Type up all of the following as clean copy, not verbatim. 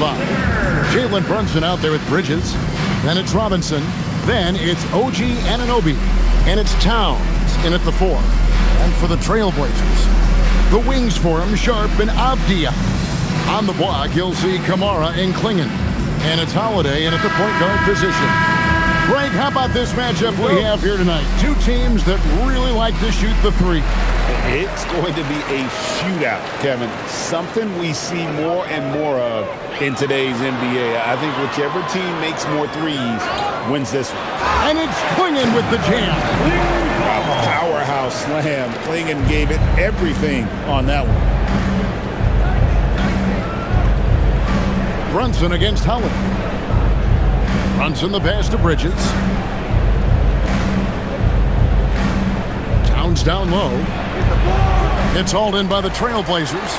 5. Jalen Brunson out there with Bridges. Then it's Robinson. Then it's OG Anunoby. And it's Towns in at the 4. And for the Trailblazers, the wings for him, Sharp and Avdia. On the block, you'll see Kamara and Klingon. And it's Holiday in at the point guard position. Greg, how about this matchup we have here tonight? Two teams that really like to shoot the 3. It's going to be a shootout, Kevin. Something we see more and more of in today's NBA. I think whichever team makes more threes wins this one. And it's Klingon with the jam. A powerhouse slam. Klingon gave it everything on that one. Brunson against Holiday. Brunson the pass to Bridges. Towns down low. It's hauled in by the Trailblazers.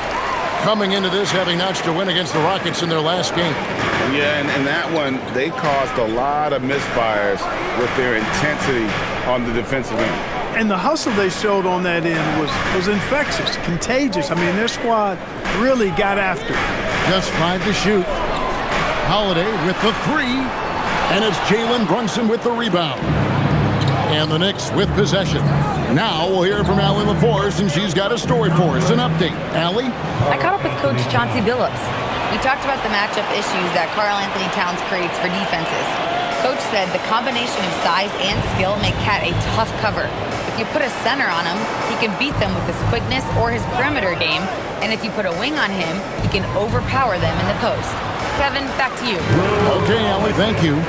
Coming into this having notched a win against the Rockets in their last game. Yeah, and that one, they caused a lot of misfires with their intensity on the defensive end. And the hustle they showed on that end was infectious, contagious. I mean, their squad really got after it. Just 5 to shoot. Holiday with the 3. And it's Jalen Brunson with the rebound. And the Knicks with possession. Now we'll hear from Allie LaForce, and she's got a story for us. An update. Allie? I caught up with Coach Chauncey Billups. We talked about the matchup issues that Karl Anthony Towns creates for defenses. Coach said the combination of size and skill make Cat a tough cover. If you put a center on him, he can beat them with his quickness or his perimeter game. And if you put a wing on him, he can overpower them in the post. Kevin, back to you. Okay, Allie, thank you.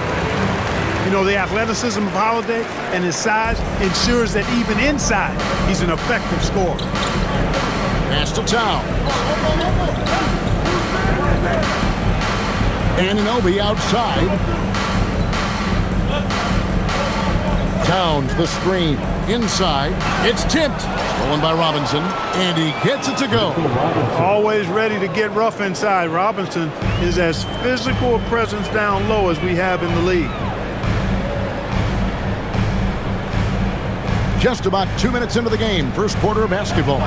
You know, the athleticism of Holiday and his size ensures that even inside, he's an effective scorer. Pass to Towns. Anunoby outside. Towns, the screen. Inside. It's tipped. Stolen by Robinson. And he gets it to go. Always ready to get rough inside. Robinson is as physical a presence down low as we have in the league. Just about 2 minutes into the game, first quarter of basketball.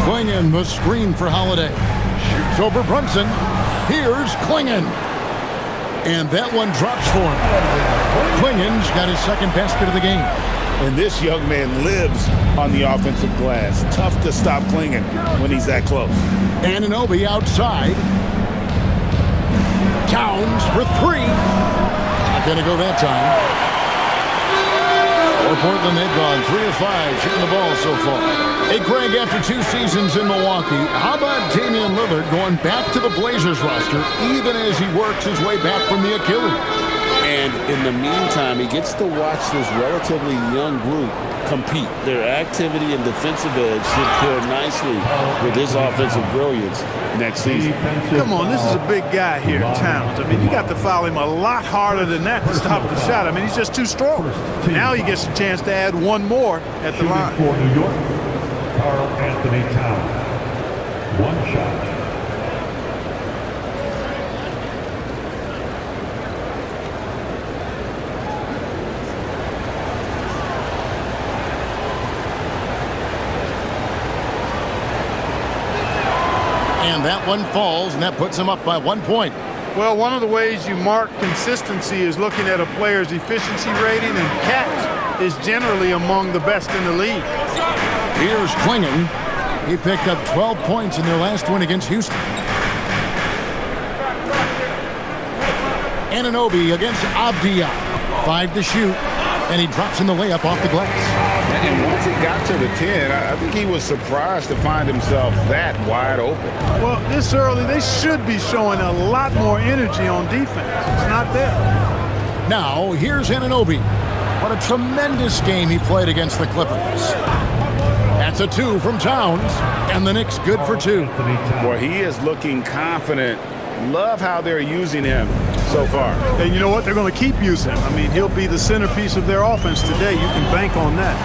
Klingon, the screen for Holiday. Shoots over Brunson. Here's Klingon. And that one drops for him. Klingon's got his second basket of the game. And this young man lives on the offensive glass. Tough to stop Klingon when he's that close. Anunoby outside. Towns for 3. Not going to go that time. For Portland, they've gone 3 of 5 shooting the ball so far. Hey, Greg, after 2 seasons in Milwaukee, how about Damian Lillard going back to the Blazers roster even as he works his way back from the Achilles? And in the meantime, he gets to watch this relatively young group compete. Their activity and defensive edge should pair nicely with his offensive brilliance next season. Come on, this is a big guy here, Towns. I mean, you got to foul him a lot harder than that to stop the shot. I mean, he's just too strong. Now he gets a chance to add one more at the line. For New York, Karl Anthony Towns. 1 shot. And that one falls, and that puts him up by 1 point. Well, one of the ways you mark consistency is looking at a player's efficiency rating, and Cat is generally among the best in the league. Here's Klingon. He picked up 12 points in their last win against Houston. Anunoby against Avdia. 5 to shoot, and he drops in the layup off the glass. And once he got to the 10, I think he was surprised to find himself that wide open. Well, this early, they should be showing a lot more energy on defense. It's not there. Now, here's Anunoby. What a tremendous game he played against the Clippers. That's a 2 from Towns, and the Knicks good for 2. Well, he is looking confident. Love how they're using him so far. And you know what? They're going to keep using him. I mean, he'll be the centerpiece of their offense today. You can bank on that.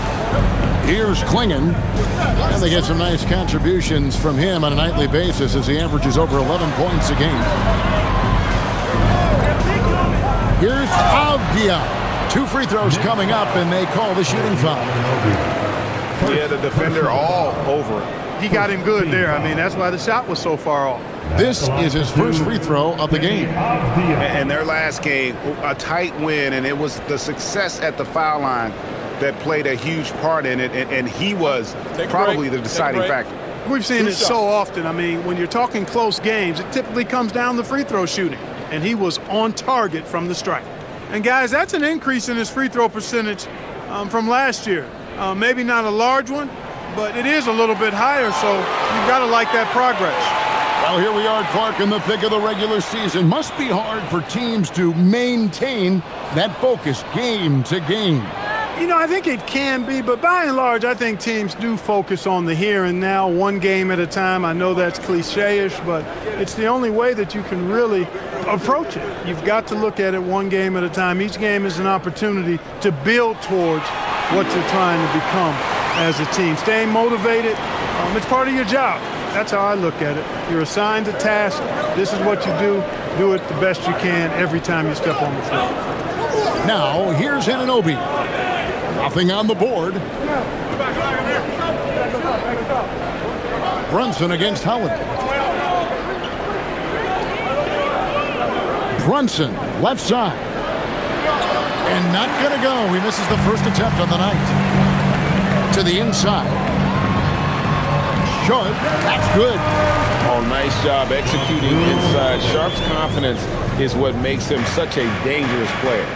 Here's Klingon. And they get some nice contributions from him on a nightly basis as he averages over 11 points a game. Here's Avdia. 2 free throws coming up, and they call the shooting foul. Yeah, the defender all over it. He got him good there. I mean, that's why the shot was so far off. This is his first free throw of the game. And their last game, a tight win, and it was the success at the foul line that played a huge part in it, and he was probably the deciding factor. We've seen it so often. I mean, when you're talking close games, it typically comes down to free throw shooting, and he was on target from the stripe. And, guys, that's an increase in his free throw percentage from last year. Maybe not a large one, but it is a little bit higher, so you've got to like that progress. Well, here we are, Clark, in the thick of the regular season. Must be hard for teams to maintain that focus game to game. You know, I think it can be, but by and large, I think teams do focus on the here and now, one game at a time. I know that's cliche-ish, but it's the only way that you can really approach it. You've got to look at it one game at a time. Each game is an opportunity to build towards what you're trying to become as a team. Staying motivated, it's part of your job. That's how I look at it. You're assigned a task. This is what you do. Do it the best you can every time you step on the floor. Now, here's Anunoby. Nothing on the board. Brunson against Holiday. Brunson, left side. And not going to go. He misses the first attempt on the night. To the inside. Short. That's good. Oh, nice job executing inside. Sharp's confidence is what makes him such a dangerous player.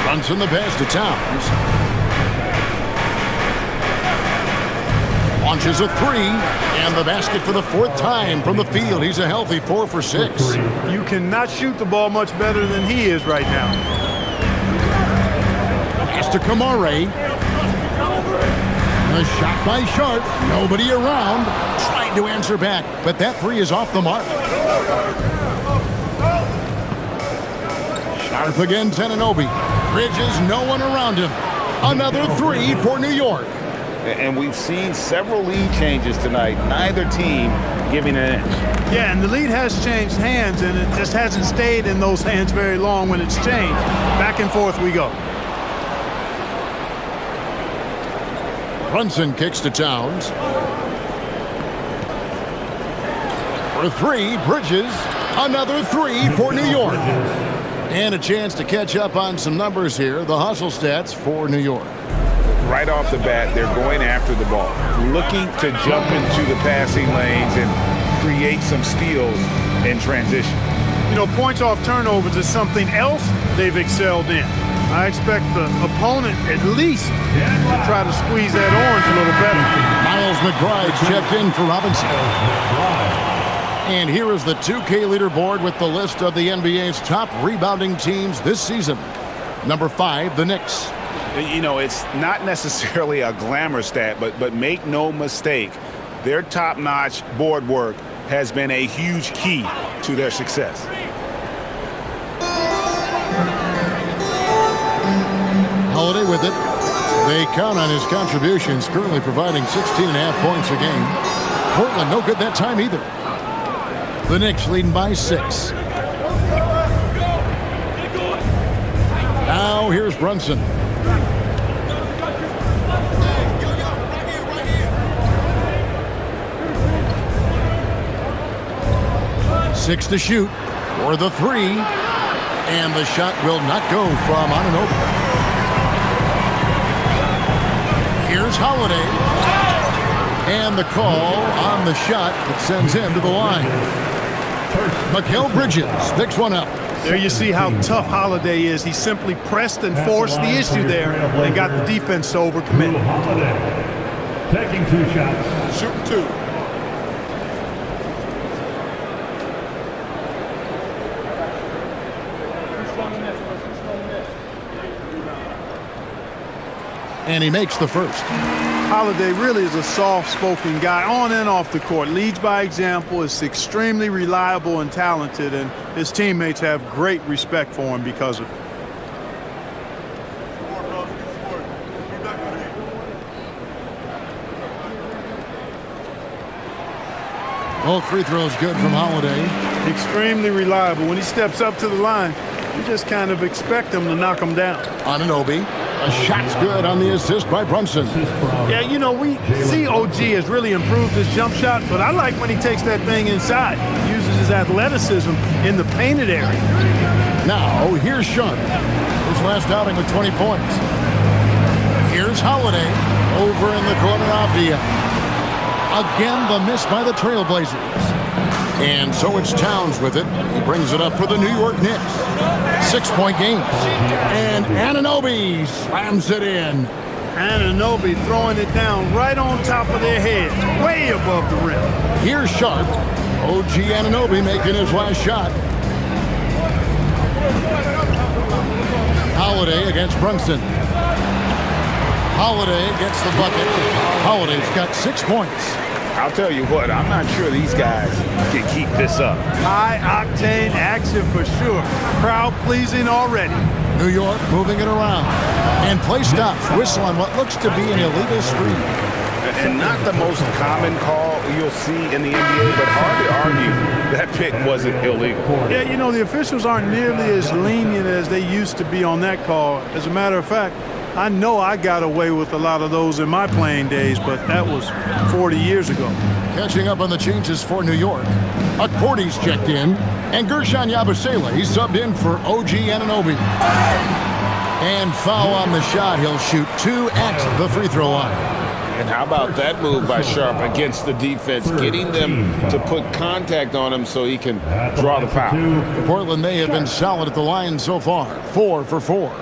Brunson the pass to Towns. Launches a three, and the basket for the fourth time from the field. He's a healthy 4 for 6. You cannot shoot the ball much better than he is right now. Pass to Kamare. A shot by Sharp. Nobody around. Trying to answer back, but that three is off the mark. Sharp against Anunoby. Bridges, no one around him. Another three for New York. And we've seen several lead changes tonight. Neither team giving an inch. Yeah, and the lead has changed hands, and it just hasn't stayed in those hands very long when it's changed. Back and forth we go. Brunson kicks to Towns. For three, Bridges. Another three for New York. And a chance to catch up on some numbers here. The hustle stats for New York. Right off the bat, they're going after the ball, looking to jump into the passing lanes and create some steals in transition. You know, points off turnovers is something else they've excelled in. I expect the opponent at least to try to squeeze that orange a little better. Miles McBride's checked in for Robinson. And here is the 2K leaderboard with the list of the NBA's top rebounding teams this season. Number 5, the Knicks. You know, it's not necessarily a glamour stat, but make no mistake, their top-notch board work has been a huge key to their success. Holiday with it. They count on his contributions, currently providing 16.5 points a game. Portland no good that time either. The Knicks leading by 6. Now here's Brunson. Six to shoot for the three. And the shot will not go from Anunoby. Here's Holiday. And the call on the shot that sends him to the line. Mikal Bridges picks one up. There you see how tough Holiday is. He simply pressed and forced the issue there and got the defense to overcommit. Taking 2 shots. Shooting 2. And he makes the first. Holiday really is a soft-spoken guy on and off the court. Leads by example, is extremely reliable and talented, and his teammates have great respect for him because of it. Both free throws good from Holiday. Extremely reliable. When he steps up to the line, you just kind of expect him to knock him down. Anunoby. A shot's good on the assist by Brunson. Yeah, you know, we see OG has really improved his jump shot, but I like when he takes that thing inside. He uses his athleticism in the painted area. Now, here's Sean. His last outing with 20 points. Here's Holiday over in the corner off the again the miss by the Trailblazers. And so it's Towns with it. He brings it up for the New York Knicks. 6-point game. And Anunoby slams it in. Anunoby throwing it down right on top of their heads, way above the rim. Here's Sharp. OG Anunoby making his last shot. Holiday against Brunson. Holiday gets the bucket. Holiday's got 6 points. I'll tell you what, I'm not sure these guys can keep this up. High-octane action for sure. Crowd-pleasing already. New York moving it around. And play stops. Whistle on what looks to be an illegal screen. And not the most common call you'll see in the NBA, but hard to argue that pick wasn't illegal. Yeah, you know, the officials aren't nearly as lenient as they used to be on that call. As a matter of fact, I know I got away with a lot of those in my playing days, but that was 40 years ago. Catching up on the changes for New York. Akporti's checked in, and Gershon Yabusele subbed in for OG Anunoby. And foul on the shot. He'll shoot 2 at the free throw line. And how about that move by Sharp against the defense, getting them to put contact on him so he can draw the foul. Portland, they have been solid at the line so far. 4 for 4.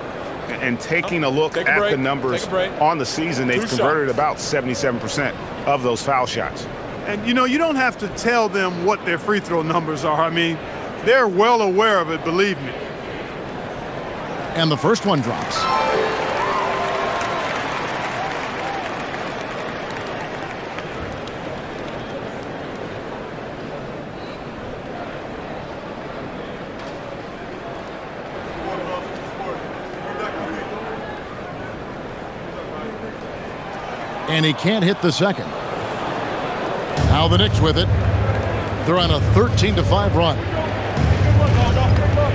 And taking a look at the numbers on the season, they've converted about 77% of those foul shots. And, you know, you don't have to tell them what their free throw numbers are. I mean, they're well aware of it, believe me. And the first one drops. And he can't hit the second. Now the Knicks with it. They're on a 13-5 run.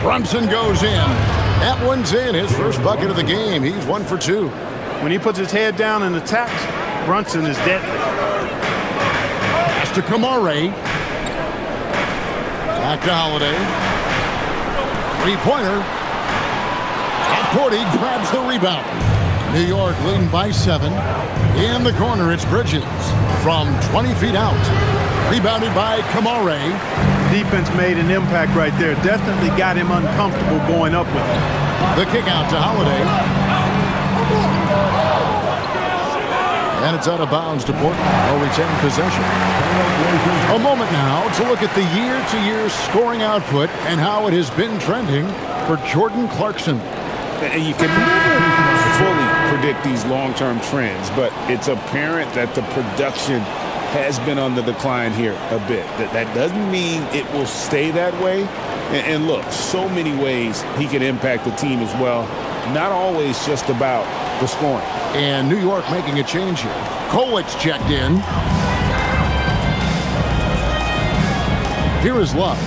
Brunson goes in. That one's in. His first bucket of the game. He's 1 for 2. When he puts his head down and attacks, Brunson is deadly. Pass to Kamare. Back to Holiday. Three-pointer. Porty grabs the rebound. New York leading by 7. In the corner, it's Bridges from 20 feet out. Rebounded by Kamare. Defense made an impact right there. Definitely got him uncomfortable going up with it. The kick out to Holiday. And it's out of bounds to Portland. They'll retain possession. A moment now to look at the year-to-year scoring output and how it has been trending for Jordan Clarkson. And you can never fully predict these long-term trends, but it's apparent that the production has been on the decline here a bit. That doesn't mean it will stay that way. And look, so many ways he can impact the team as well. Not always just about the scoring. And New York making a change here. Kolic's checked in. Here is Love.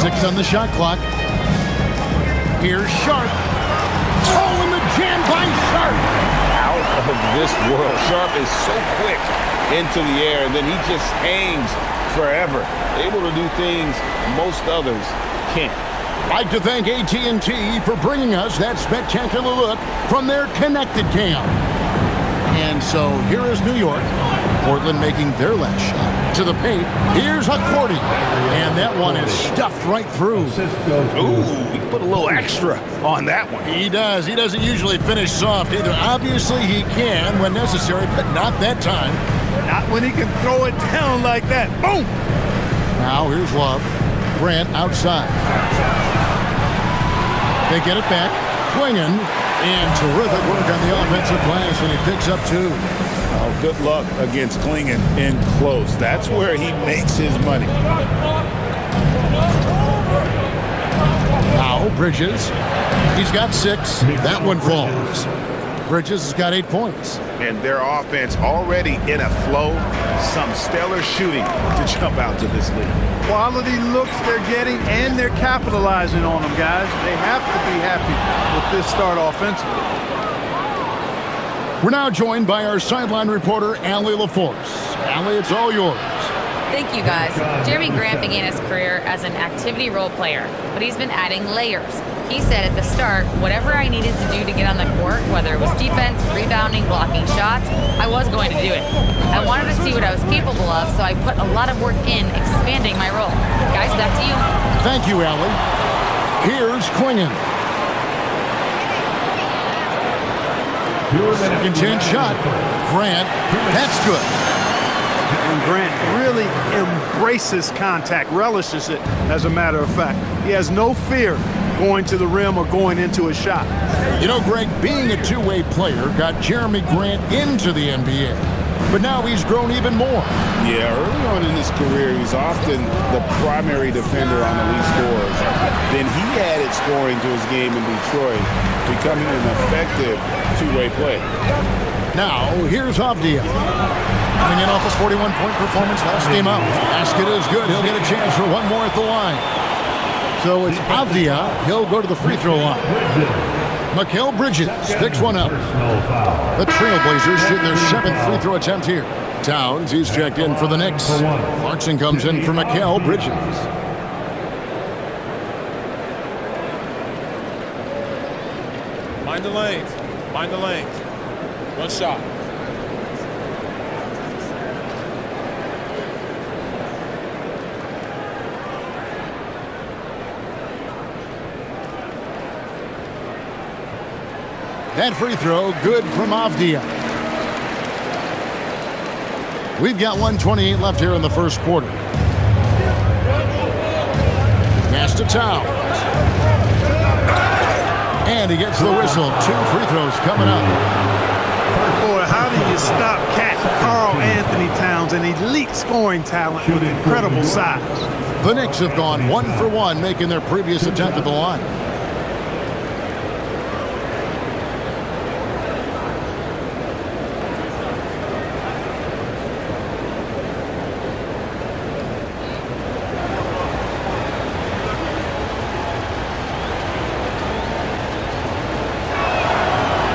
6 on the shot clock. Here's Sharp. Oh, and the jam by Sharp. Out of this world. Sharp is so quick into the air, and then he just hangs forever. Able to do things most others can't. I'd like to thank AT&T for bringing us that spectacular look from their Connected Cam. And so here is New York. Portland making their last shot to the paint. Here's Akporti. And that one is stuffed right through. Ooh, he put a little extra on that one. He does. He doesn't usually finish soft either. Obviously, he can when necessary, but not that time. Not when he can throw it down like that. Boom! Now here's Love. Grant outside. They get it back. Klingen. And terrific work on the offensive glass, and he picks up 2. Oh, good luck against Klingen in close. That's where he makes his money. Now Bridges. He's got 6. That one falls. Bridges has got 8 points. And their offense already in a flow. Some stellar shooting to jump out to this league. Quality looks they're getting, and they're capitalizing on them, guys. They have to be happy with this start offensively. We're now joined by our sideline reporter, Allie LaForce. Allie, it's all yours. Thank you, guys. Jeremy Grant began his career as an activity role player, but he's been adding layers. He said at the start, whatever I needed to do to get on the court, whether it was defense, rebounding, blocking shots, I was going to do it. I wanted to see what I was capable of, so I put a lot of work in expanding my role. Guys, back to you. Thank you, Allie. Here's Klingon. Second chance shot. Grant, that's good. And Grant really embraces contact, relishes it, as a matter of fact. He has no fear going to the rim or going into a shot. You know, Greg, being a two-way player got Jeremy Grant into the NBA. But now he's grown even more. Yeah, early on in his career, he was often the primary defender on elite scores. Then he added scoring to his game in Detroit, becoming an effective two-way player. Now, here's Avdia. Coming in off his 41-point performance last game out. Basket is good. He'll get a chance for one more at the line. So it's Avdia. He'll go to the free throw line. Mikal Bridges picks one up. The Trailblazers shoot their 7th free throw attempt here. Towns, he's checked in for the Knicks. Clarkson comes in for Mikal Bridges. Mind the lanes. Mind the lanes. One shot. That free throw, good from Avdia. We've got 1:28 left here in the first quarter. Pass to Towns. And he gets the whistle. 2 free throws coming up. Boy, how do you stop Karl Anthony Towns, an elite scoring talent with incredible size? The Knicks have gone 1 for 1, making their previous attempt at the line.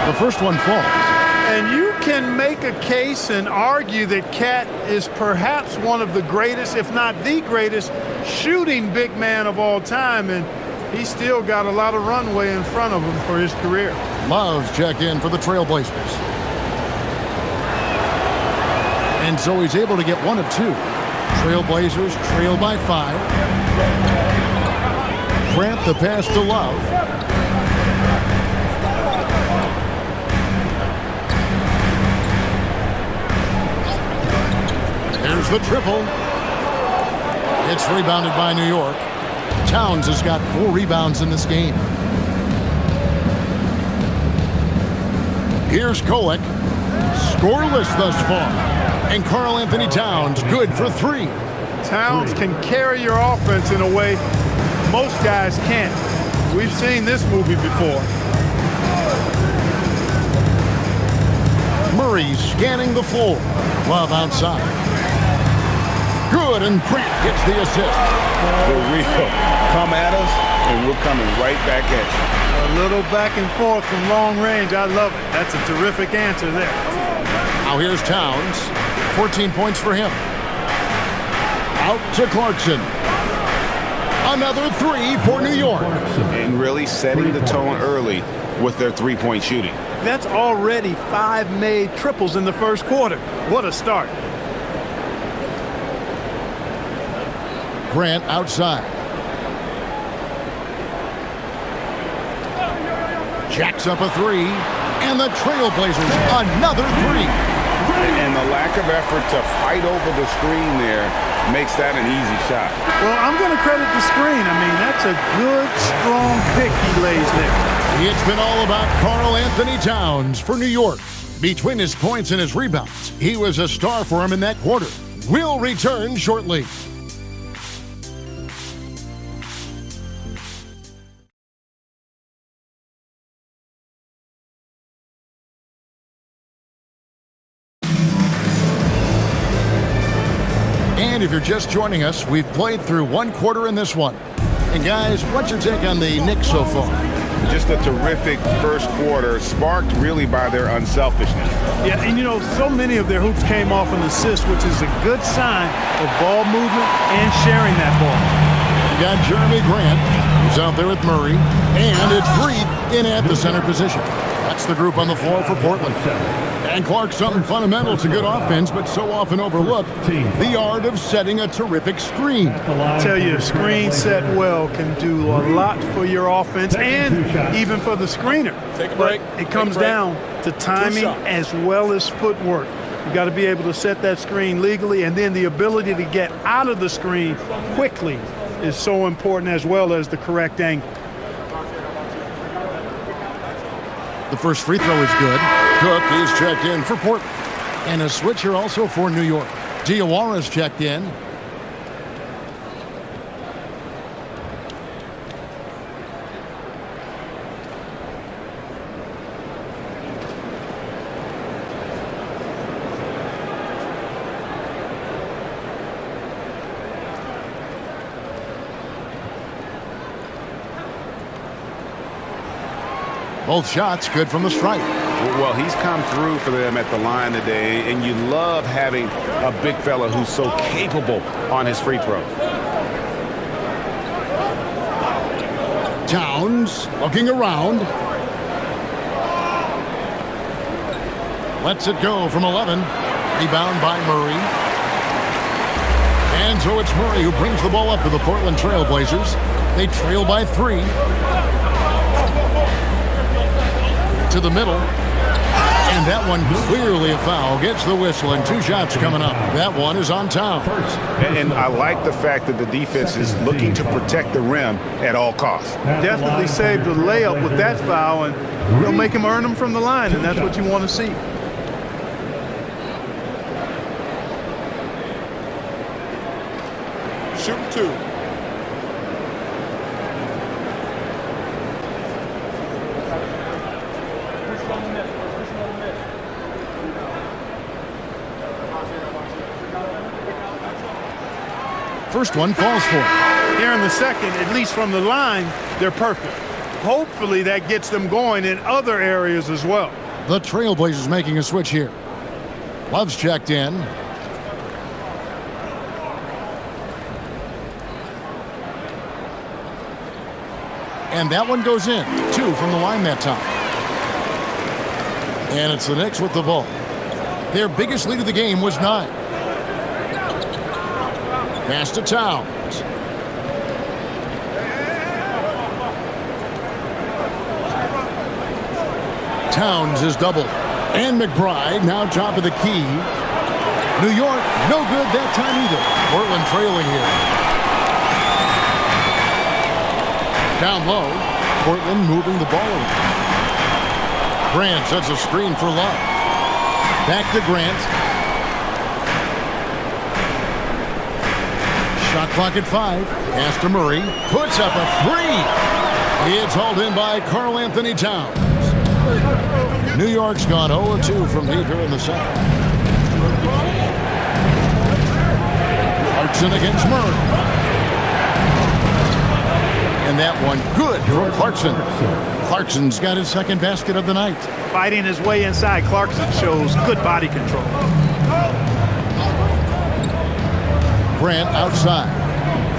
The first one falls. And you can make a case and argue that Cat is perhaps one of the greatest, if not the greatest, shooting big man of all time, and he's still got a lot of runway in front of him for his career. Love's check in for the Trailblazers. And so he's able to get 1 of 2. Trailblazers trail by 5. Grant the pass to Love. There's the triple. It's rebounded by New York. Towns has got 4 rebounds in this game. Here's Kolek. Scoreless thus far. And Karl Anthony Towns good for 3. Towns can carry your offense in a way most guys can't. We've seen this movie before. Murray scanning the floor. Love outside. Good, and Grant gets the assist. For real. Come at us, and we're coming right back at you. A little back and forth from long range. I love it. That's a terrific answer there. Now here's Towns. 14 points for him. Out to Clarkson. Another 3 for New York. And really setting the tone early with their three-point shooting. That's already 5 made triples in the first quarter. What a start. Grant outside. Jacks up a 3. And the Trailblazers another 3. And the lack of effort to fight over the screen there makes that an easy shot. Well, I'm going to credit the screen. I mean, that's a good, strong pick he lays there. It's been all about Karl Anthony Towns for New York. Between his points and his rebounds, he was a star for him in that quarter. We'll return shortly. if you're just joining us, we've played through one quarter in this one. And guys, what's your take on the Knicks so far? Just a terrific first quarter, sparked really by their unselfishness. Yeah, and you know, so many of their hoops came off an assist, which is a good sign of ball movement and sharing that ball. You got Jeremy Grant, who's out there with Murray, and it's Reed in at the center position. That's the group on the floor for Portland. And Clark, something fundamental to good offense, but so often overlooked, the art of setting a terrific screen. I tell you, a screen set well can do a lot for your offense and even for the screener. Take a break. But it comes down to timing as well as footwork. You got to be able to set that screen legally, and then the ability to get out of the screen quickly is so important, as well as the correct angle. The first free throw is good. Cook is checked in for Portland. And a switch here also for New York. Diawara's checked in. Both shots good from the stripe. Well, he's come through for them at the line today, and you love having a big fella who's so capable on his free throws. Towns looking around. Lets it go from 11. Rebound by Murray. And so it's Murray who brings the ball up to the Portland Trail Blazers. They trail by 3. To the middle. And that one clearly a foul. Gets the whistle, and 2 shots coming up. That one is on Towns. And I like the fact that the defense is looking to protect the rim at all costs. Definitely saved the layup with that foul, and they'll make him earn them from the line, and that's what you want to see. Shooting 2. First one falls for it. Here in the second, at least from the line, they're perfect. Hopefully that gets them going in other areas as well. The Trailblazers making a switch here. Love's checked in. And that one goes in. 2 from the line that time. And it's the Knicks with the ball. Their biggest lead of the game was 9. Pass to Towns. Towns is doubled. And McBride now top of the key. New York, no good that time either. Portland trailing here. Down low, Portland moving the ball around. Grant sets a screen for Love. Back to Grant. Shot clock at 5. Pass to Murray. Puts up a 3. It's hauled in by Karl Anthony Towns. New York's gone 0-2 from deep here in the second. Clarkson against Murray. And that one good from Clarkson. Clarkson's got his second basket of the night. Fighting his way inside, Clarkson shows good body control. Grant outside.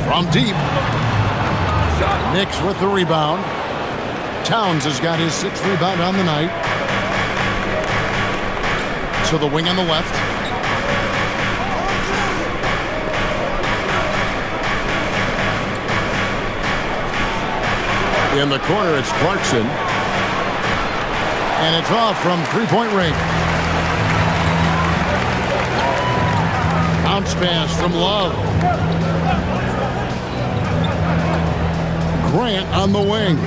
From deep. Knicks with the rebound. Towns has got his 6th rebound on the night. To the wing on the left. In the corner, it's Clarkson. And it's off from 3-point range. Bounce pass from Love. Grant on the wing.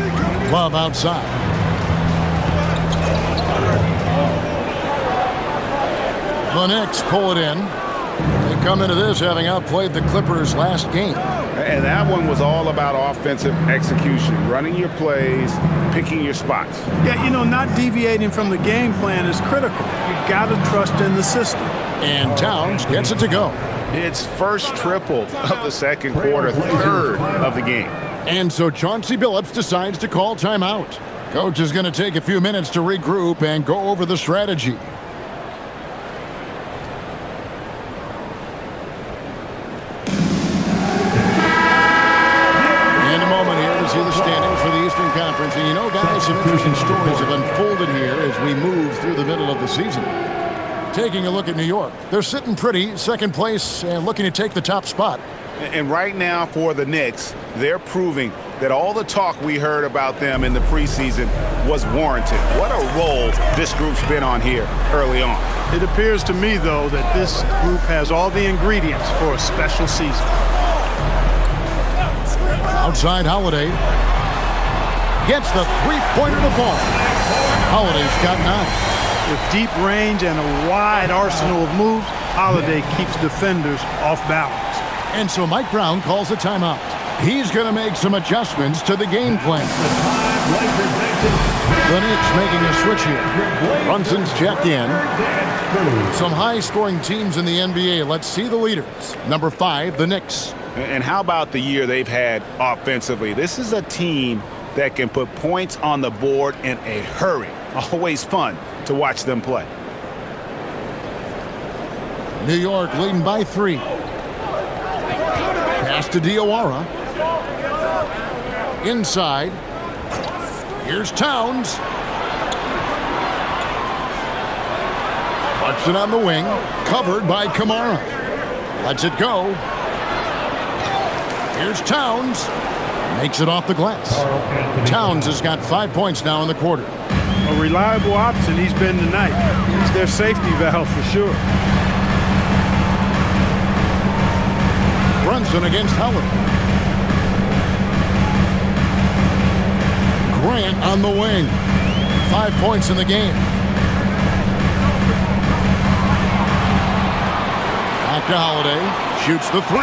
Love outside. The Knicks pull it in. They come into this having outplayed the Clippers last game. And that one was all about offensive execution, running your plays, picking your spots. Yeah, you know, not deviating from the game plan is critical. You got to trust in the system. And Towns gets it to go. It's first triple of the second quarter, third of the game. And so Chauncey Billups decides to call timeout. Coach is going to take a few minutes to regroup and go over the strategy. In a moment here to see the standings for the Eastern Conference. And you know, guys, some interesting stories have unfolded here as we move through the middle of the season. Taking a look at New York. They're sitting pretty, second place, and looking to take the top spot. And right now for the Knicks, they're proving that all the talk we heard about them in the preseason was warranted. What a role this group's been on here early on. It appears to me, though, that this group has all the ingredients for a special season. Outside Holiday. Gets the three-pointer to fall. Holiday's got 9. With deep range and a wide arsenal of moves, Holiday keeps defenders off balance. And so Mike Brown calls a timeout. He's going to make some adjustments to the game plan. The Knicks making a switch here. Brunson's checked in. Some high-scoring teams in the NBA. Let's see the leaders. Number 5, the Knicks. And how about the year they've had offensively? This is a team that can put points on the board in a hurry. Always fun to watch them play. New York leading by 3. Pass to Diawara. Inside. Here's Towns. Clarkson on the wing. Covered by Kamara. Lets it go. Here's Towns. Makes it off the glass. Towns has got 5 points now in the quarter. A reliable option he's been tonight. It's their safety valve for sure. Brunson against Howard. Grant on the wing. 5 points in the game. Back to Holiday. Shoots the 3.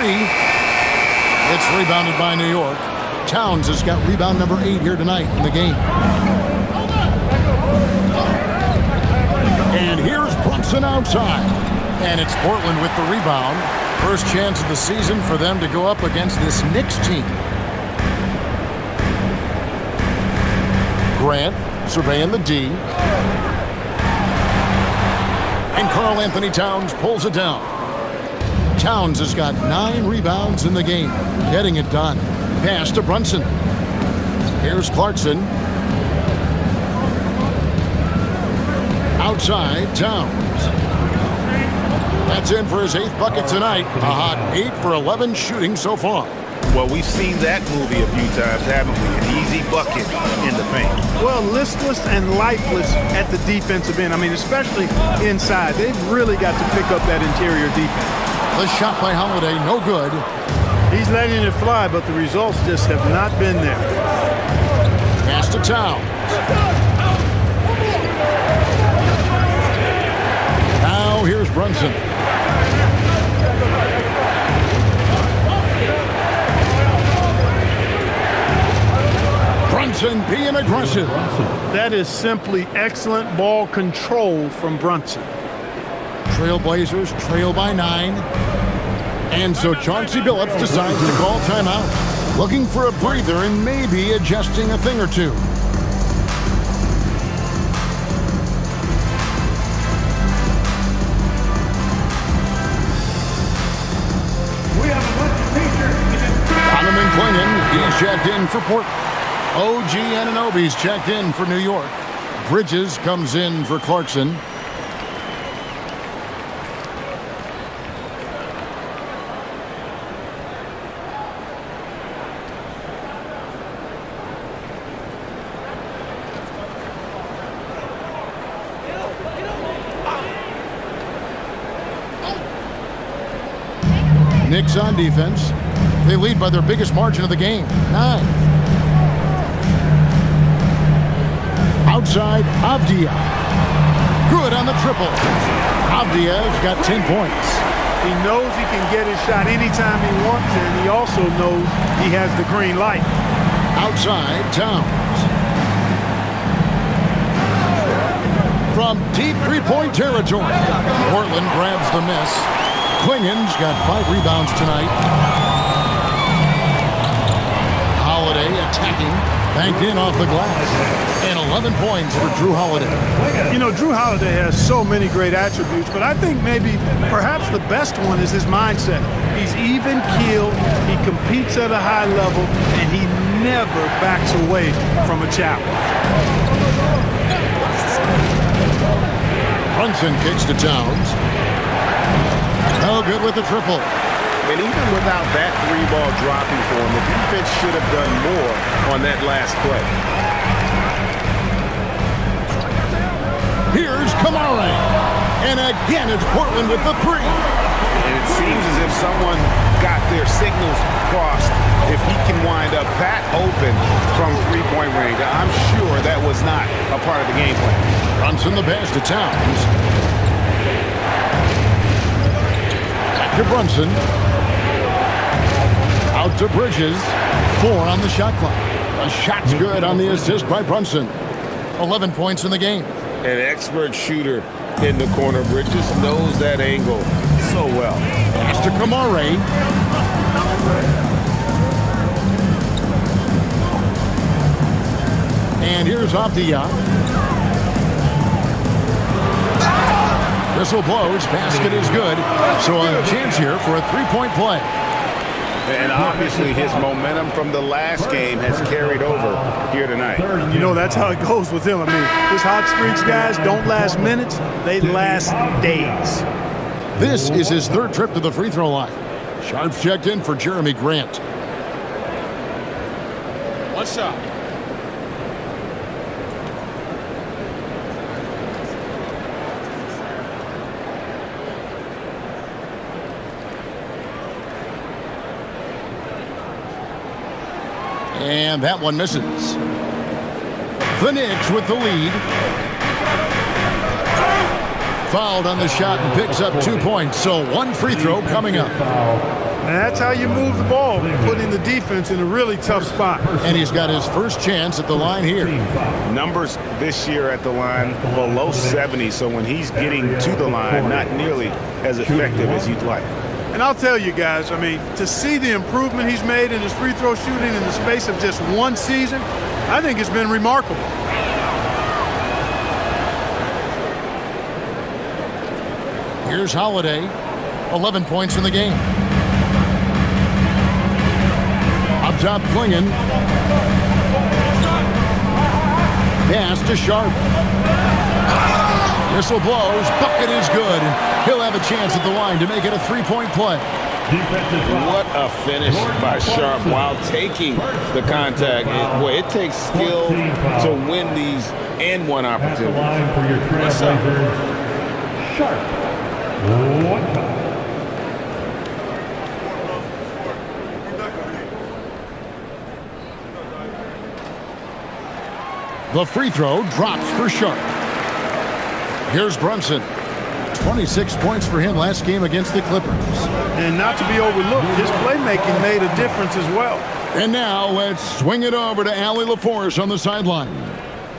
It's rebounded by New York. Towns has got rebound number 8 here tonight in the game. And here's Brunson outside. And it's Portland with the rebound. First chance of the season for them to go up against this Knicks team. Grant surveying the D. And Karl Anthony Towns pulls it down. Towns has got 9 rebounds in the game. Getting it done. Pass to Brunson. Here's Clarkson. Outside, Towns. That's in for his 8th bucket tonight. A hot 8 for 11 shooting so far. Well, we've seen that movie a few times, haven't we? An easy bucket in the paint. Well, listless and lifeless at the defensive end. I mean, especially inside. They've really got to pick up that interior defense. The shot by Holiday, no good. He's letting it fly, but the results just have not been there. Pass to Towns. Now here's Brunson. Brunson being aggressive. That is simply excellent ball control from Brunson. Trailblazers trail by 9. And so Chauncey Billups decides to call timeout. Looking for a breather and maybe adjusting a thing or two. Donovan Clingan, he's checked in for Portland. OG Anunoby's checked in for New York. Bridges comes in for Clarkson. Knicks on defense. They lead by their biggest margin of the game, 9. Outside, Avdia. Good on the triple. Avdia's got 10 points. He knows he can get his shot anytime he wants, and he also knows he has the green light. Outside, Towns. From deep three-point territory, Portland grabs the miss. Klingen's got 5 rebounds tonight. Holiday attacking, banked in off the glass. And 11 points for Drew Holiday. You know, Drew Holiday has so many great attributes, but I think perhaps the best one is his mindset. He's even-keeled, he competes at a high level, and he never backs away from a challenge. Brunson kicks to Towns. No good with the triple. And even without that 3-ball dropping for him, the defense should have done more on that last play. Here's Kamara. And again, it's Portland with the 3. And it seems as if someone got their signals crossed. If he can wind up that open from 3-point range, I'm sure that was not a part of the game plan. Brunson the pass to Towns. Back to Brunson. Out to Bridges. 4 on the shot clock. A shot's good on the assist by Brunson. 11 points in the game. An expert shooter in the corner. Bridges knows that angle so well. Pass to Kamara. And here's Avdia. Whistle blows. Basket is good. So a chance here for a 3-point play. And obviously his momentum from the last game has carried over here tonight. You know, that's how it goes with him. I mean, his hot streaks, guys, don't last minutes. They last days. This is his 3rd trip to the free throw line. Sharps checked in for Jeremy Grant. 1 shot. And that one misses. The Knicks with the lead. Fouled on the shot and picks up 2 points. So 1 free throw coming up. And that's how you move the ball, putting the defense in a really tough spot. And he's got his first chance at the line here. Numbers this year at the line below 70, so when he's getting to the line, not nearly as effective as you'd like. And I'll tell you guys, I mean, to see the improvement he's made in his free throw shooting in the space of just 1 season, I think it's been remarkable. Here's Holiday. 11 points in the game. Up top, Klingen. Pass to Sharp. Whistle blows. Bucket is good. And he'll have a chance at the line to make it a 3-point play. What a finish by Sharp while taking the contact. It takes skill to win these and one opportunity. Sharp. 1 foul. The free throw drops for Sharp. Here's Brunson. 26 points for him last game against the Clippers. And not to be overlooked, his playmaking made a difference as well. And now let's swing it over to Allie LaForce on the sideline.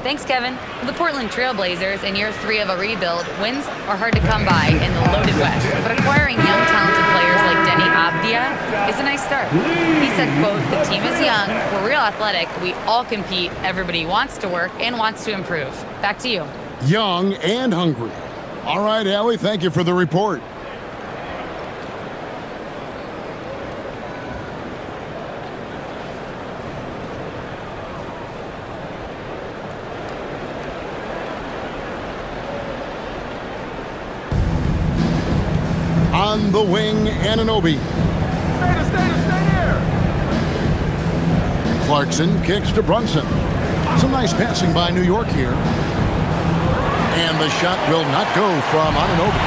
Thanks, Kevin. The Portland Trailblazers, in year 3 of a rebuild, wins are hard to come by in the loaded West. But acquiring young, talented players like Denny Avdia is a nice start. He said, quote, "The team is young, we're real athletic, we all compete, everybody wants to work and wants to improve." Back to you. Young and hungry. All right, Allie, thank you for the report. On the wing, Anunoby. Stay there. Clarkson kicks to Brunson. Some nice passing by New York here. And the shot will not go from Anunoby.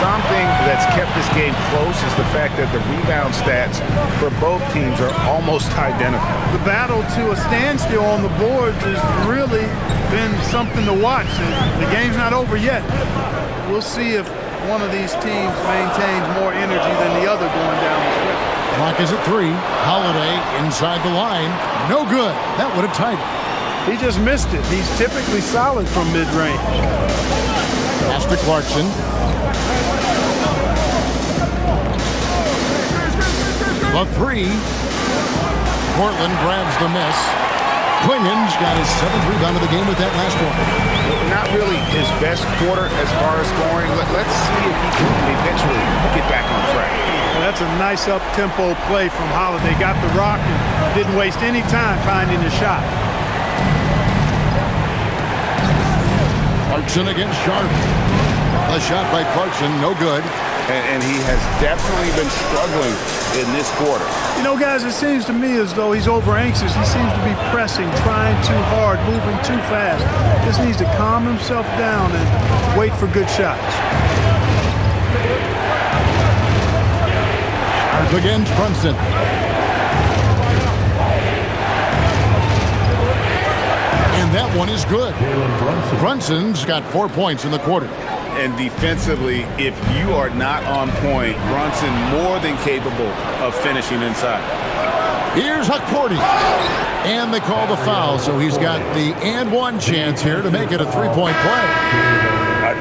Something that's kept this game close is the fact that the rebound stats for both teams are almost identical. The battle to a standstill on the boards has really been something to watch. And the game's not over yet. We'll see if one of these teams maintains more energy than the other going down the stretch. Clock is at 3. Holiday inside the line. No good. That would have tied it. He just missed it. He's typically solid from mid-range. Pass to Clarkson. The three. Portland grabs the miss. Quinlan's got his 7th rebound of the game with that last one. Not really his best quarter as far as scoring. Let's see if he can eventually get back on track. Well, that's a nice up-tempo play from Holiday. Got the rock and didn't waste any time finding the shot. Clarkson against Sharp. A shot by Clarkson, no good. And he has definitely been struggling in this quarter. You know, guys, it seems to me as though he's over-anxious. He seems to be pressing, trying too hard, moving too fast. Just needs to calm himself down and wait for good shots. Sharp against Brunson. And that one is good. Brunson's got 4 points in the quarter. And defensively, if you are not on point, Brunson more than capable of finishing inside. Here's Huckporty. And they call the foul, so he's got the and one chance here to make it a 3-point play.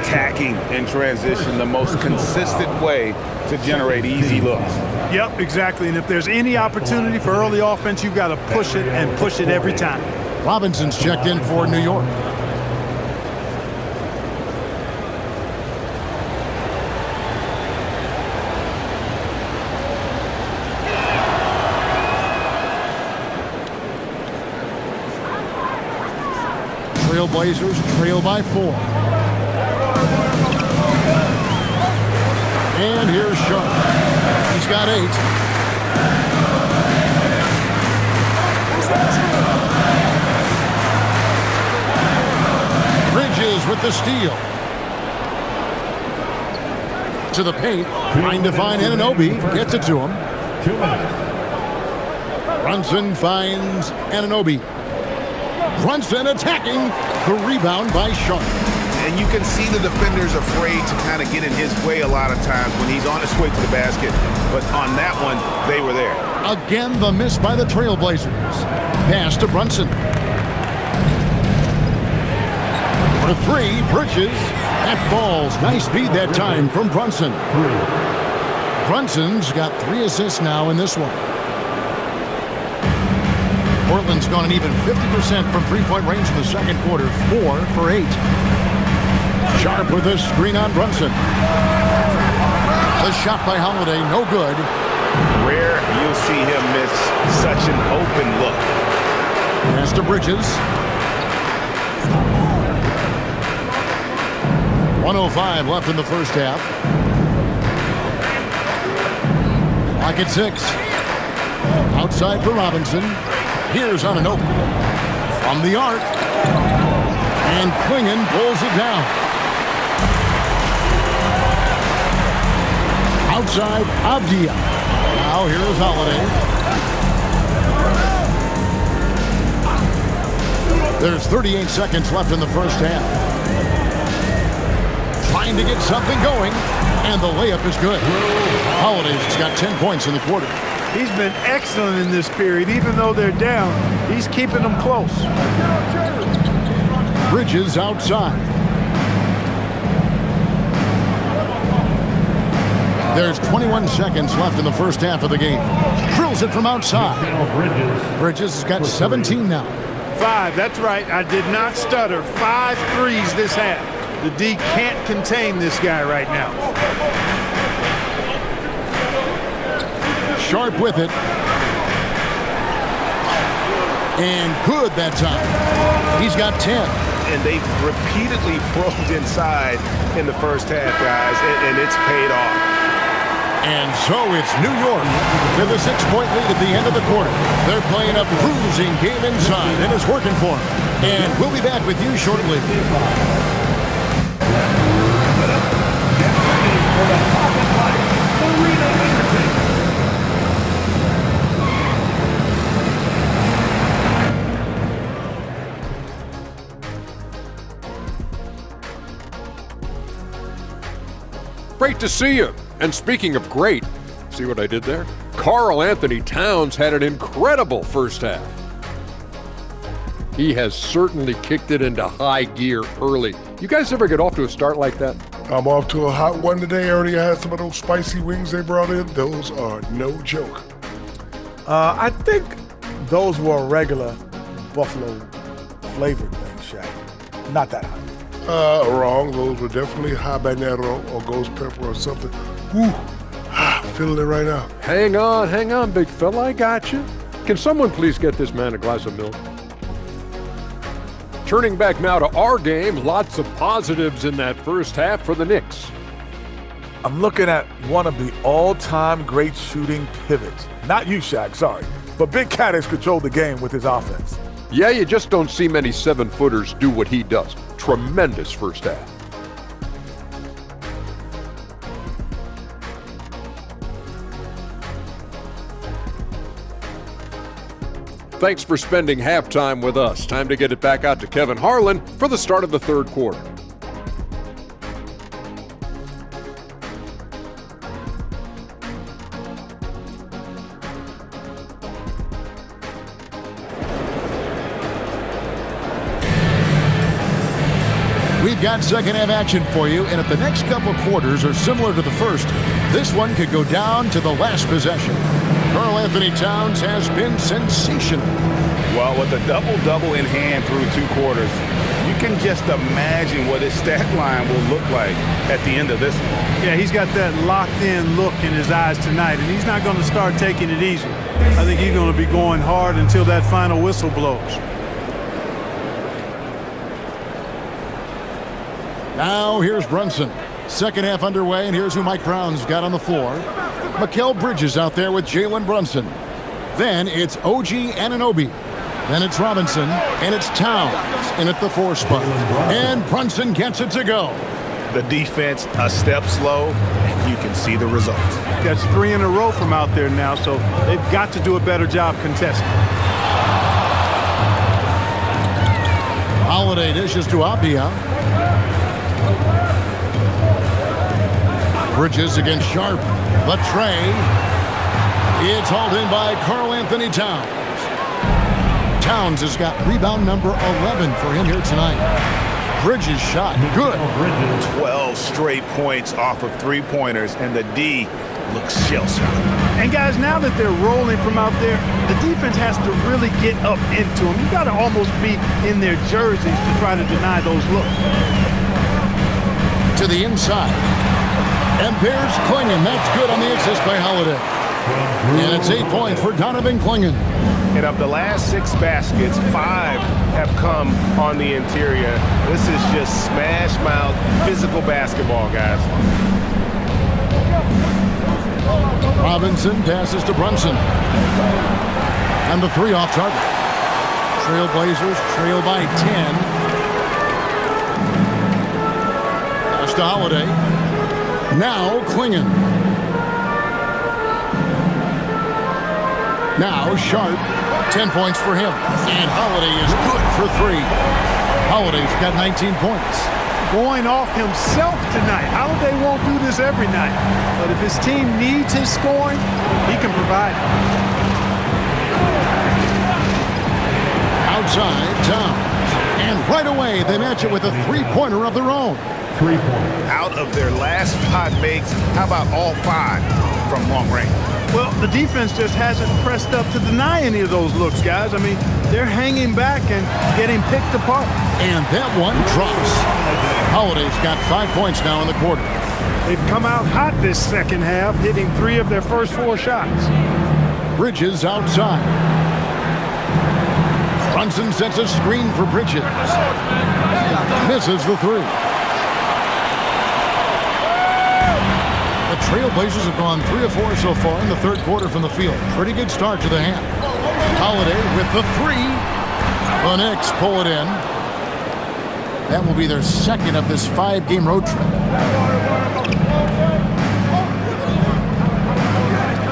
Attacking in transition, the most consistent way to generate easy looks. Yep, exactly. And if there's any opportunity for early offense, you've got to push it and push it every time. Robinson's checked in for New York. Trailblazers trail by 4. And here's Sharp. He's got 8. Bridges with the steal. To the paint. Trying to find Anunoby. Gets it to him. 2 minutes. Brunson finds Anunoby. Brunson attacking. The rebound by Sharp. And you can see the defenders afraid to kind of get in his way a lot of times when he's on his way to the basket. But on that one, they were there. Again, the miss by the Trailblazers. Pass to Brunson. For 3, Bridges. That falls. Nice feed that time from Brunson. Brunson's got 3 assists now in this one. Portland's gone an even 50% from three-point range in the second quarter. 4 for 8. Sharp with a screen on Brunson. The shot by Holiday, no good. Rare you'll see him miss such an open look. Pass to Bridges. 1:05 left in the first half. Clock at 6. Outside for Robinson. Here's Anunoby. From the arc. And Klingon pulls it down. Outside, Avdia. Now here's Holiday. There's 38 seconds left in the first half. Trying to get something going, and the layup is good. Holiday's got 10 points in the quarter. He's been excellent in this period. Even though they're down, he's keeping them close. Bridges outside. There's 21 seconds left in the first half of the game. Drills it from outside. Bridges has got 17 now. 5, that's right. I did not stutter. 5 threes this half. The D can't contain this guy right now. Sharp with it. And good that time. He's got 10. And they've repeatedly probed inside in the first half, guys, and it's paid off. And so it's New York with a 6-point lead at the end of the quarter. They're playing a bruising game inside, and it's working for them. And we'll be back with you shortly. Great to see you. And speaking of great, see what I did there? Karl Anthony Towns had an incredible first half. He has certainly kicked it into high gear early. You guys ever get off to a start like that? I'm off to a hot one today. I already had some of those spicy wings they brought in. Those are no joke. I think those were regular Buffalo flavored wings, Shaq. Not that hot. Wrong. Those were definitely habanero or ghost pepper or something. Woo! Feeling it right now. Hang on, big fella. I got you. Can someone please get this man a glass of milk? Turning back now to our game, lots of positives in that first half for the Knicks. I'm looking at one of the all-time great shooting pivots. Not you, Shaq, sorry. But Big Cat has controlled the game with his offense. Yeah, you just don't see many 7-footers do what he does. Tremendous first half. Thanks for spending halftime with us. Time to get it back out to Kevin Harlan for the start of the third quarter. We've got second half action for you, and if the next couple quarters are similar to the first, this one could go down to the last possession. Karl Anthony Towns has been sensational. Well, with a double-double in hand through 2 quarters, you can just imagine what his stat line will look like at the end of this one. Yeah, he's got that locked-in look in his eyes tonight, and he's not going to start taking it easy. I think he's going to be going hard until that final whistle blows. Now here's Brunson. Second half underway, and here's who Mike Brown's got on the floor. Mikal Bridges out there with Jalen Brunson. Then it's OG Anunoby. Then it's Robinson, and it's Towns in at the 4 spot. And Brunson gets it to go. The defense a step slow, and you can see the results. That's 3 in a row from out there now, so they've got to do a better job contesting. Holiday dishes to Apia. Bridges against Sharp. The tray. It's hauled in by Karl Anthony Towns. Towns has got rebound number 11 for him here tonight. Bridges shot good. 12 straight points off of 3-pointers, and the D looks shell-shocked. And guys, now that they're rolling from out there, the defense has to really get up into them. You've got to almost be in their jerseys to try to deny those looks. To the inside. And there's Clingan. That's good on the assist by Holiday. And it's 8 points for Donovan Clingan. And of the last 6 baskets, 5 have come on the interior. This is just smash-mouth physical basketball, guys. Robinson passes to Brunson. And the 3 off target. Trailblazers trail by 10. Pass to Holiday. Now Clingan. Now Sharp. 10 points for him. And Holiday is good for 3. Holiday's got 19 points. Going off himself tonight. Holiday won't do this every night. But if his team needs his scoring, he can provide it. Outside, Towns. And right away, they match it with a 3-pointer of their own. 3 points. Out of their last 5 makes, how about all 5 from long range? Well, the defense just hasn't pressed up to deny any of those looks, guys. I mean, they're hanging back and getting picked apart. And that one drops. Holiday's got 5 points now in the quarter. They've come out hot this second half, hitting 3 of their first 4 shots. Bridges outside. Brunson sets a screen for Bridges. Misses the 3. The Trailblazers have gone 3 of 4 so far in the third quarter from the field. Pretty good start to the half. Holiday with the 3. The Knicks pull it in. That will be their second of this 5-game road trip.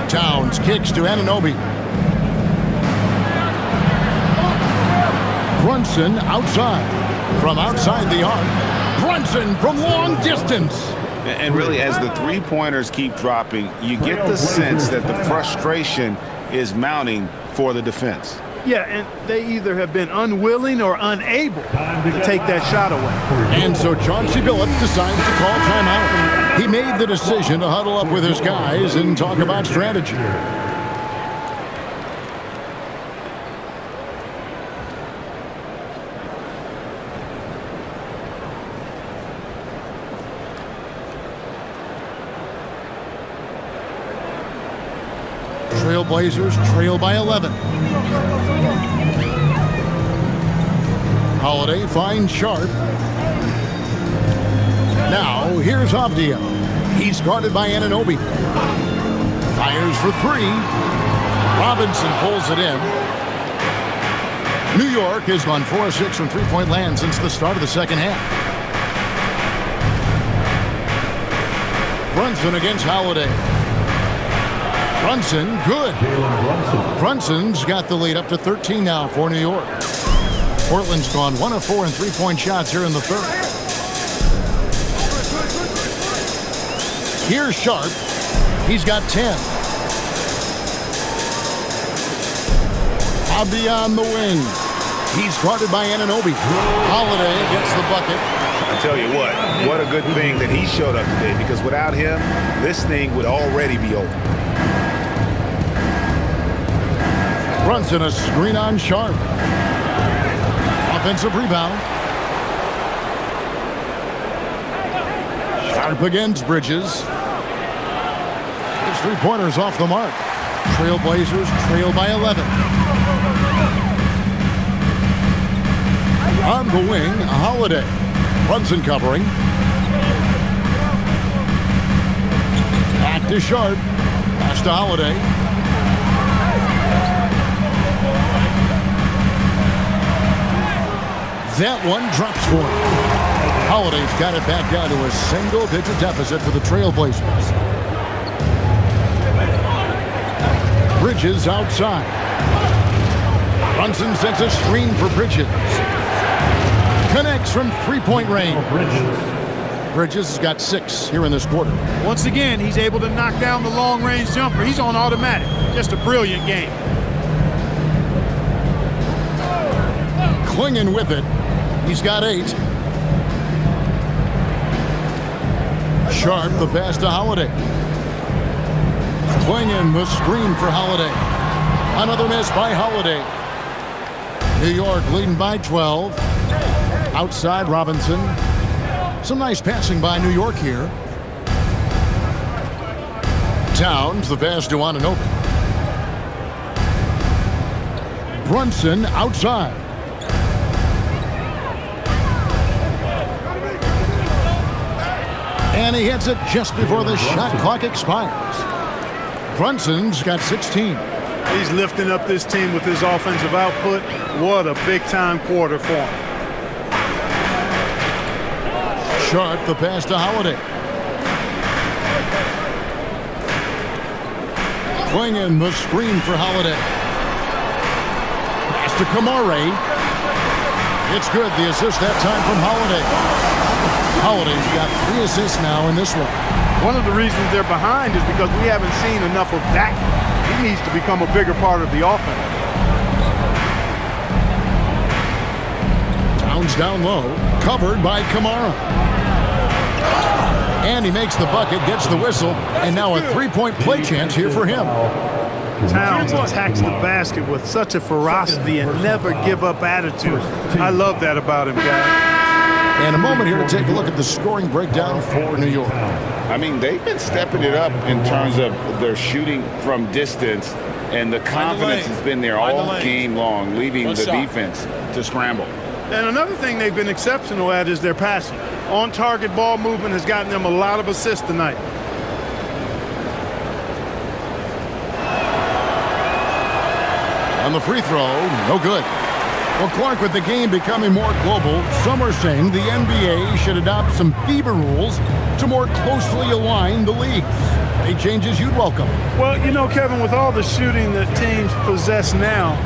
Towns kicks to Anunoby. Brunson outside. From outside the arc. Brunson from long distance. And really, as the 3-pointers keep dropping, you get the sense that the frustration is mounting for the defense. Yeah, and they either have been unwilling or unable to take that shot away. And so Chauncey Billups decides to call timeout. He made the decision to huddle up with his guys and talk about strategy. Trailblazers trail by 11. Holiday finds Sharp. Now, here's Avdia. He's guarded by Anunoby. Fires for three. Robinson pulls it in. New York has gone 4 of 6 from three-point land since the start of the second half. Brunson against Holiday. Brunson, good. Brunson's got the lead up to 13 now for New York. Portland's gone 1 of 4 in three-point shots here in the third. Here's Sharp. He's got 10. Avdia on the wing. He's guarded by Anunoby. Holiday gets the bucket. I tell you what a good thing that he showed up today, because without him, this thing would already be over. Brunson, a screen on Sharp. Offensive rebound. Sharp against Bridges. His three-pointers off the mark. Trailblazers trail by 11. On the wing, Holiday. Brunson covering. Back to Sharp. Pass to Holiday. That one drops for him. Holiday's got it back down to a single-digit deficit for the Trailblazers. Bridges outside. Brunson sets a screen for Bridges. Connects from three-point range. Bridges has got 6 here in this quarter. Once again, he's able to knock down the long-range jumper. He's on automatic. Just a brilliant game. Clinging with it. He's got 8. Sharp, the pass to Holiday. Clinging, the screen for Holiday. Another miss by Holiday. New York leading by 12. Outside Robinson. Some nice passing by New York here. Towns, the pass to Anunoby. Brunson outside. And he hits it just before the shot clock expires. Brunson's got 16. He's lifting up this team with his offensive output. What a big-time quarter for him. Sharp, the pass to Holiday. Clinging, the screen for Holiday. Pass to Kamare. It's good. The assist that time from Holiday. Holiday's got 3 assists now in this one. One of the reasons they're behind is because we haven't seen enough of that. He needs to become a bigger part of the offense. Towns down low, covered by Kamara. And he makes the bucket, gets the whistle, and now a three-point play chance here for him. Towns attacks the basket with such a ferocity and never give up attitude. I love that about him, guys. And a moment here to take a look at the scoring breakdown for New York. I mean, they've been stepping it up in terms of their shooting from distance, and the confidence has been there all game long, leaving the defense to scramble. And another thing they've been exceptional at is their passing. On-target ball movement has gotten them a lot of assists tonight. On the free throw, no good. Well, Clark, with the game becoming more global, some are saying the NBA should adopt some FIBA rules to more closely align the leagues. Any changes you'd welcome? Well, you know, Kevin, with all the shooting that teams possess now,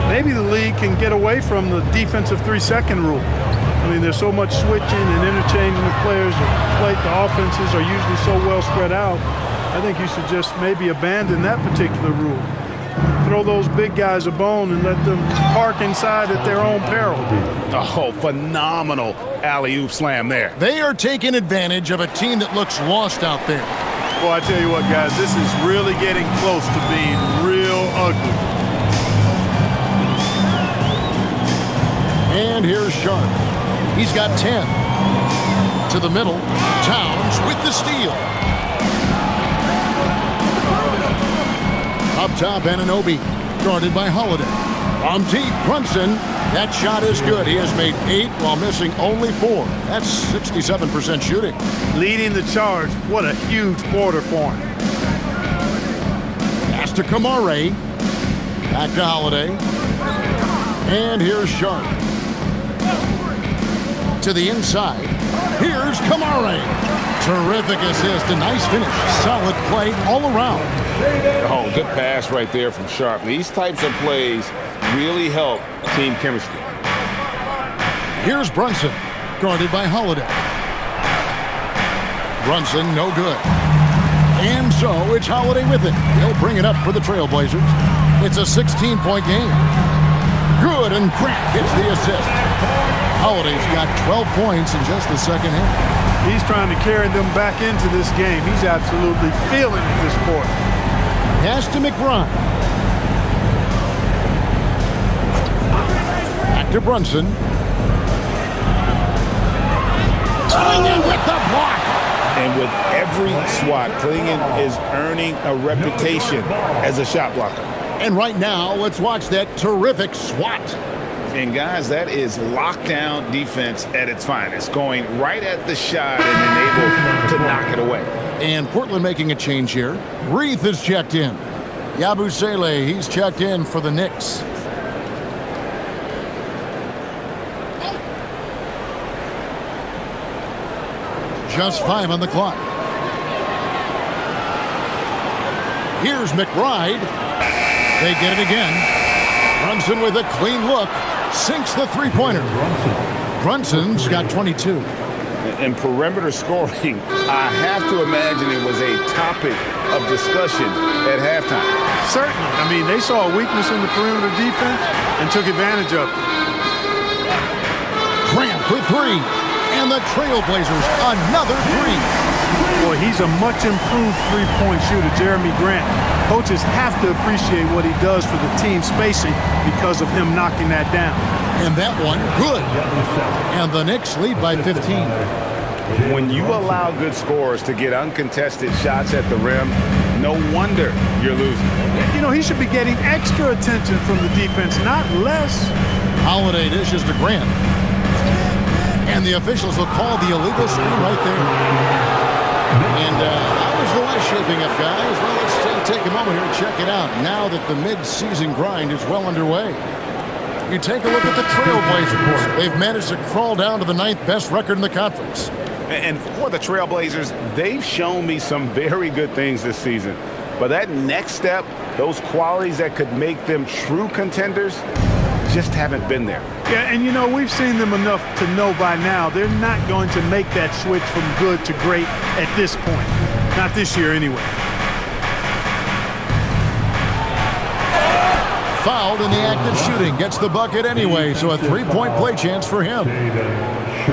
maybe the league can get away from the defensive 3-second rule. I mean, there's so much switching and interchanging the players. The offenses are usually so well spread out. I think you should just maybe abandon that particular rule. Throw those big guys a bone and let them park inside at their own peril. Oh, phenomenal alley-oop slam there. They are taking advantage of a team that looks lost out there. Well, I tell you what, guys, this is really getting close to being real ugly. And here's Sharp. He's got 10. To the middle. Towns with the steal. Up top, Anunoby, guarded by Holiday. From deep, Brunson. That shot is good. He has made 8 while missing only 4. That's 67% shooting. Leading the charge. What a huge quarter for him. Pass to Kamare. Back to Holiday. And here's Sharp. To the inside. Here's Kamare. Terrific assist. A nice finish. Solid play all around. Oh, good pass right there from Sharp. These types of plays really help team chemistry. Here's Brunson, guarded by Holiday. Brunson, no good. And so it's Holiday with it. He'll bring it up for the Trailblazers. It's a 16-point game. Good, and Grant gets the assist. Holiday's got 12 points in just the second half. He's trying to carry them back into this game. He's absolutely feeling it this quarter. Pass to McBride. Back to Brunson. Clingan with the block. And with every swat, Clingan is earning a reputation as a shot blocker. And right now, let's watch that terrific swat. And guys, that is lockdown defense at its finest, going right at the shot and then able to knock it away. And Portland making a change here. Reith is checked in. Yabusele, he's checked in for the Knicks. Just 5 on the clock. Here's McBride. They get it again. Brunson with a clean look. Sinks the three-pointer. Brunson's got 22. And perimeter scoring, I have to imagine it was a topic of discussion at halftime. Certainly. I mean, they saw a weakness in the perimeter defense and took advantage of it. Grant for 3. And the Trailblazers, another 3. Boy, he's a much improved three-point shooter, Jeremy Grant. Coaches have to appreciate what he does for the team spacing because of him knocking that down. And that one, good. And the Knicks lead by 15. When you allow good scorers to get uncontested shots at the rim, no wonder you're losing. You know, he should be getting extra attention from the defense, not less. Holiday dishes to Grant. And the officials will call the illegal screen right there. And that was the way shaping up, guys. Well, let's take a moment here and check it out now that the mid-season grind is well underway. You take a look at the Trailblazers. They've managed to crawl down to the 9th best record in the conference. And for the Trailblazers, they've shown me some very good things this season. But that next step, those qualities that could make them true contenders, just haven't been there. Yeah, and you know, we've seen them enough to know by now they're not going to make that switch from good to great at this point. Not this year anyway. Fouled in the act of shooting. Gets the bucket anyway, so a 3-point play chance for him.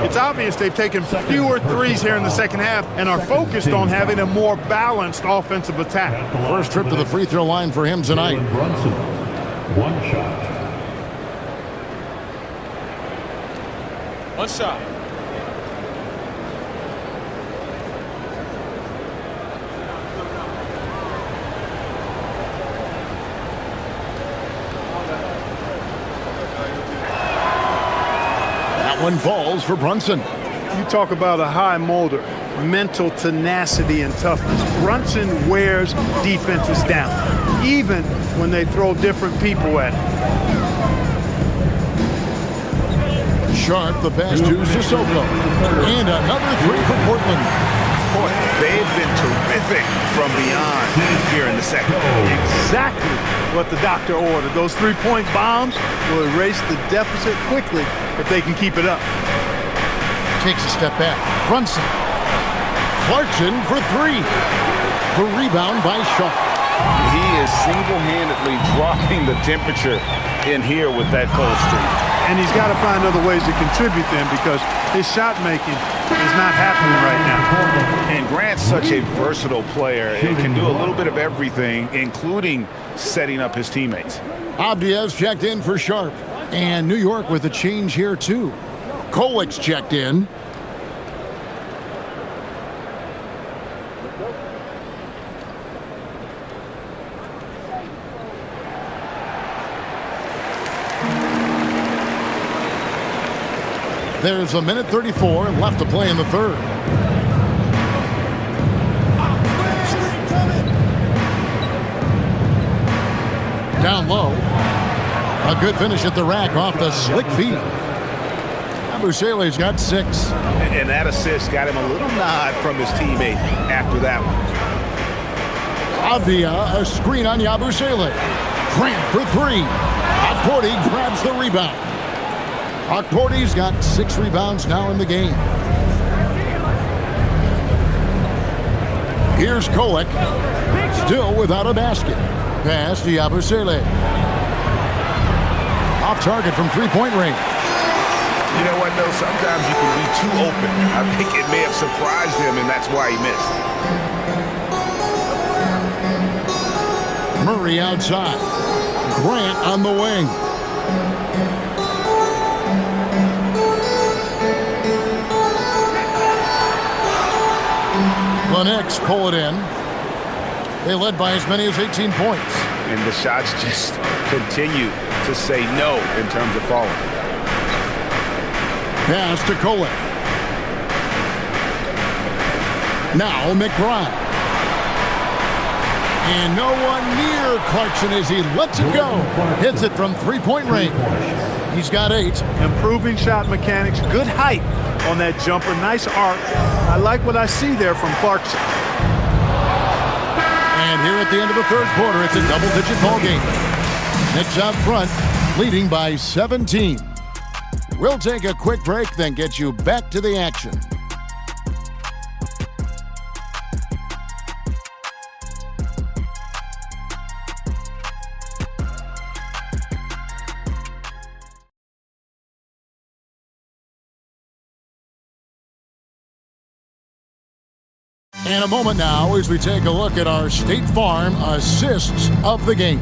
It's obvious they've taken fewer threes here in the second half and are focused on having a more balanced offensive attack. First trip to the free throw line for him tonight. Brunson, 1 shot. One shot. That one falls for Brunson. You talk about a high molder, mental tenacity and toughness. Brunson wears defenses down, even when they throw different people at him. Sharp, the pass to Sissoko. And another 3 for Portland. Boy, they've been terrific from beyond here in the second. Exactly what the doctor ordered. Those 3-point bombs will erase the deficit quickly if they can keep it up. Takes a step back. Brunson. Clarkson for 3. The rebound by Sharp. He is single-handedly dropping the temperature in here with that cold streak. And he's got to find other ways to contribute then because his shot making is not happening right now. And Grant's such a versatile player. He can do a little bit of everything, including setting up his teammates. Abdias checked in for Sharp. And New York with a change here too. Kolik's checked in. There's a minute 34 left to play in the third. Down low. A good finish at the rack off the slick feed. Abusele's got 6. And that assist got him a little nod from his teammate after that one. Avdia, a screen on Yabusele. Grant for 3. Okporti grabs the rebound. Okporti's got 6 rebounds now in the game. Here's Kolek, still without a basket. Pass to Yabusele. Off target from three-point range. You know what, though? Sometimes you can be too open. I think it may have surprised him, and that's why he missed. Murray outside. Grant on the wing. The Knicks pull it in. They led by as many as 18 points. And the shots just continue to say no in terms of falling. Pass to Kolek. Now McBride. And no one near Clarkson as he lets it go. Hits it from three-point range. He's got 8. Improving shot mechanics. Good height on that jumper. Nice arc. I like what I see there from Clarkson. And here at the end of the third quarter, it's a double-digit ball game. Knicks out front, leading by 17. We'll take a quick break, then get you back to the action. And a moment now as we take a look at our State Farm assists of the game.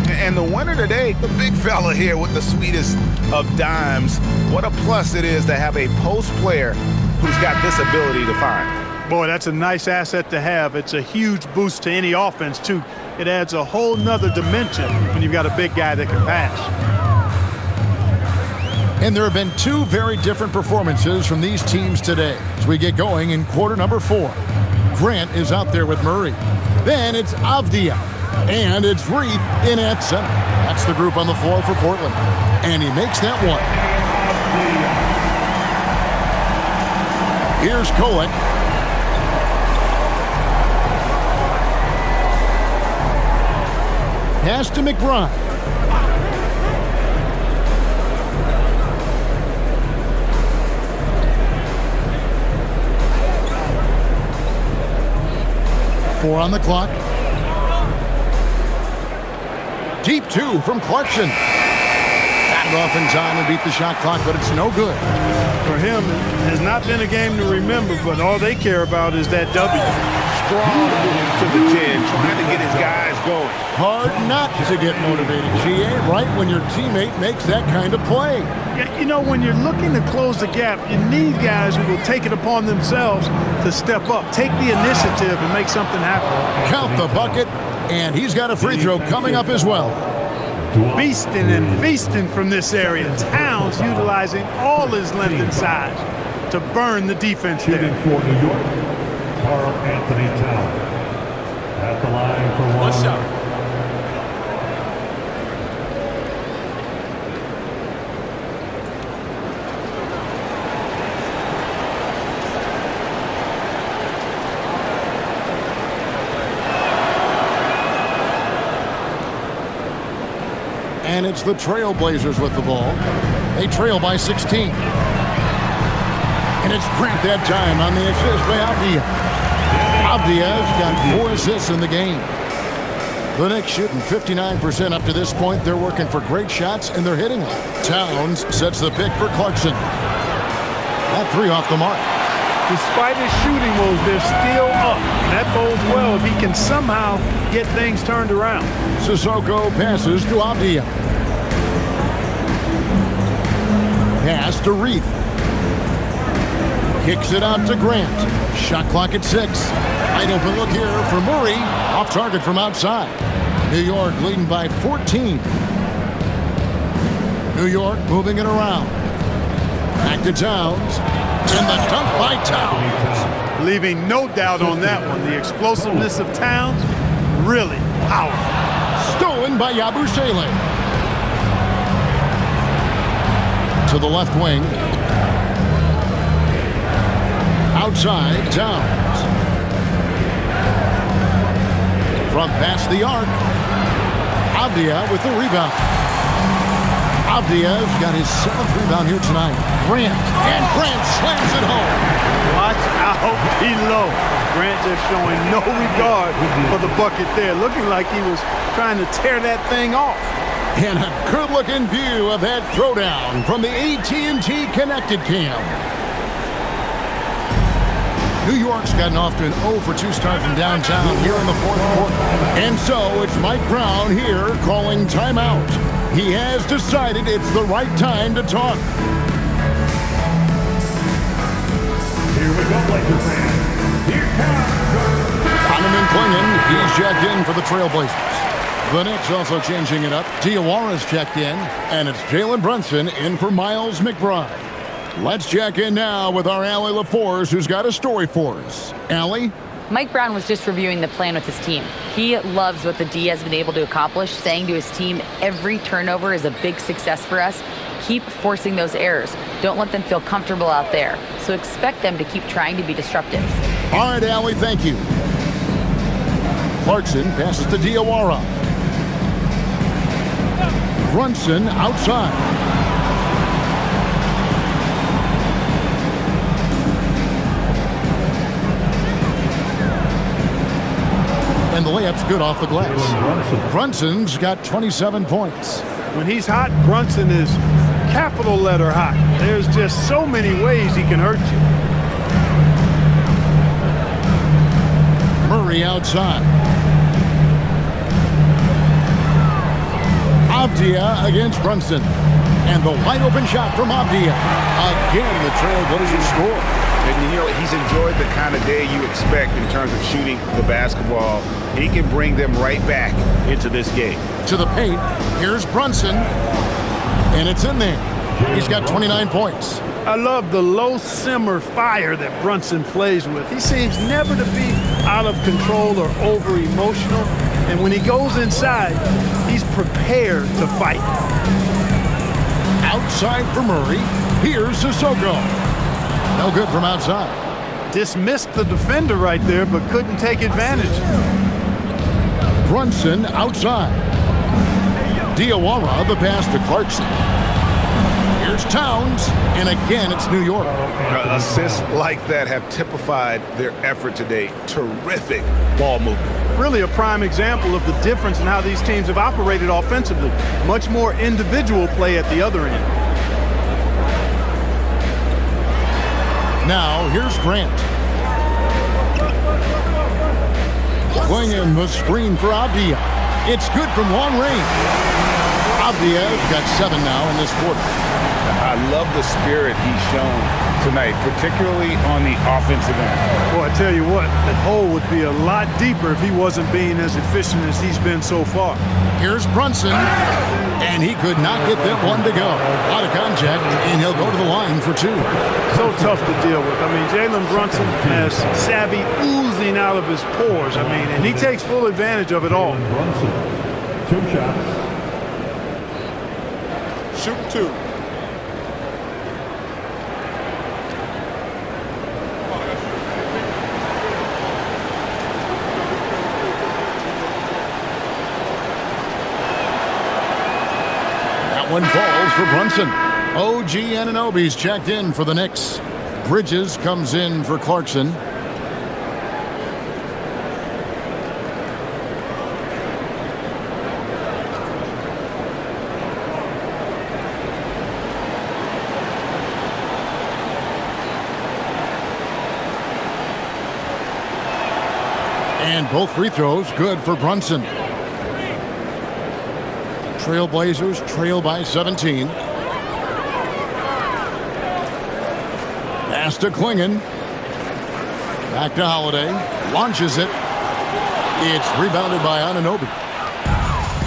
And the winner today, the big fella here with the sweetest of dimes. What a plus it is to have a post player who's got this ability to find. Boy, that's a nice asset to have. It's a huge boost to any offense, too. It adds a whole nother dimension when you've got a big guy that can pass. And there have been 2 very different performances from these teams today as we get going in quarter number 4. Grant is out there with Murray. Then it's Avdia. And it's Reith in at center. That's the group on the floor for Portland. And he makes that one. Here's Kolek. Pass to McBride. Four on the clock. Deep 2 from Clarkson. Got it off in time and beat the shot clock, but it's no good. For him, it has not been a game to remember, but all they care about is that W. Strong to the 10, trying to get his guys going. Hard not to get motivated, GA, right when your teammate makes that kind of play. Yeah, you know, when you're looking to close the gap, you need guys who will take it upon themselves to step up, take the initiative, and make something happen. Count the bucket, and he's got a free throw coming up as well. Beasting and feasting from this area. Towns utilizing all his length and size to burn the defense there. Shooting for New York, Karl Anthony Towns. At the line for one shot. And it's the Trailblazers with the ball. They trail by 16. And it's Grant that time on the assist by Avdia. Avdia's got 4 assists in the game. The Knicks shooting 59% up to this point. They're working for great shots, and they're hitting them. Towns sets the pick for Clarkson. That 3 off the mark. Despite his shooting woes, they're still up. That bodes well if he can somehow get things turned around. Sissoko passes to Avdia. Pass to Reith. Kicks it out to Grant. Shot clock at 6. Wide open look here for Murray. Off target from outside. New York leading by 14. New York moving it around. Back to Towns. And the dunk by Towns. Leaving no doubt on that one. The explosiveness of Towns, really powerful. Stolen by Yabusele. To the left wing. Outside, Towns. From past the arc. Avdia with the rebound. Avdia's got his 7th rebound here tonight. Grant, and Grant slams it home. Watch out below. Grant just showing no regard for the bucket there. Looking like he was trying to tear that thing off. And a good-looking view of that throwdown from the AT&T Connected Cam. New York's gotten off to an 0 for 2 start from downtown here in the 4th quarter. And so it's Mike Brown here calling timeout. He has decided it's the right time to talk. Here we go, Lakers fans. Here comes Donovan Clingan, he's checked in for the Trailblazers. The Knicks also changing it up. Diawara's checked in, and it's Jalen Brunson in for Miles McBride. Let's check in now with our Allie LaForce, who's got a story for us. Allie? Mike Brown was just reviewing the plan with his team. He loves what the D has been able to accomplish, saying to his team, every turnover is a big success for us. Keep forcing those errors. Don't let them feel comfortable out there. So expect them to keep trying to be disruptive. All right, Allie, thank you. Clarkson passes to Diawara. Brunson outside. And the layup's good off the glass. Brunson's got 27 points. When he's hot, Brunson is capital letter hot. There's just so many ways he can hurt you. Murray outside. Avdia against Brunson. And the wide open shot from Avdia. Again, the Trailblazers score. And, you know, he's enjoyed the kind of day you expect in terms of shooting the basketball. He can bring them right back into this game. To the paint, here's Brunson, and it's in there. He's got 29 points. I love the low simmer fire that Brunson plays with. He seems never to be out of control or over emotional. And when he goes inside, he's prepared to fight. Outside for Murray, here's Sissoko. No good from outside. Dismissed the defender right there, but couldn't take advantage. Brunson outside. Diawara, the pass to Clarkson. Here's Towns, and again, it's New York. Assists like that have typified their effort today. Terrific ball movement. Really a prime example of the difference in how these teams have operated offensively. Much more individual play at the other end. Now, here's Grant. Clingan the screen for Avdia. It's good from long range. Avdia's got 7 now in this quarter. I love the spirit he's shown tonight, particularly on the offensive end. Boy, I tell you what, the hole would be a lot deeper if he wasn't being as efficient as he's been so far. Here's Brunson, and he could not get that one to go. Out of contact, and he'll go to the line for 2. So tough to deal with. I mean, Jalen Brunson has savvy oozing out of his pores. I mean, and he takes full advantage of it all. Brunson. 2 shots. Shoot 2. One falls for Brunson. OG Anunoby's checked in for the Knicks. Bridges comes in for Clarkson. And both free throws good for Brunson. Trailblazers trail by 17. Pass to Clingan. Back to Holiday. Launches it. It's rebounded by Anunoby.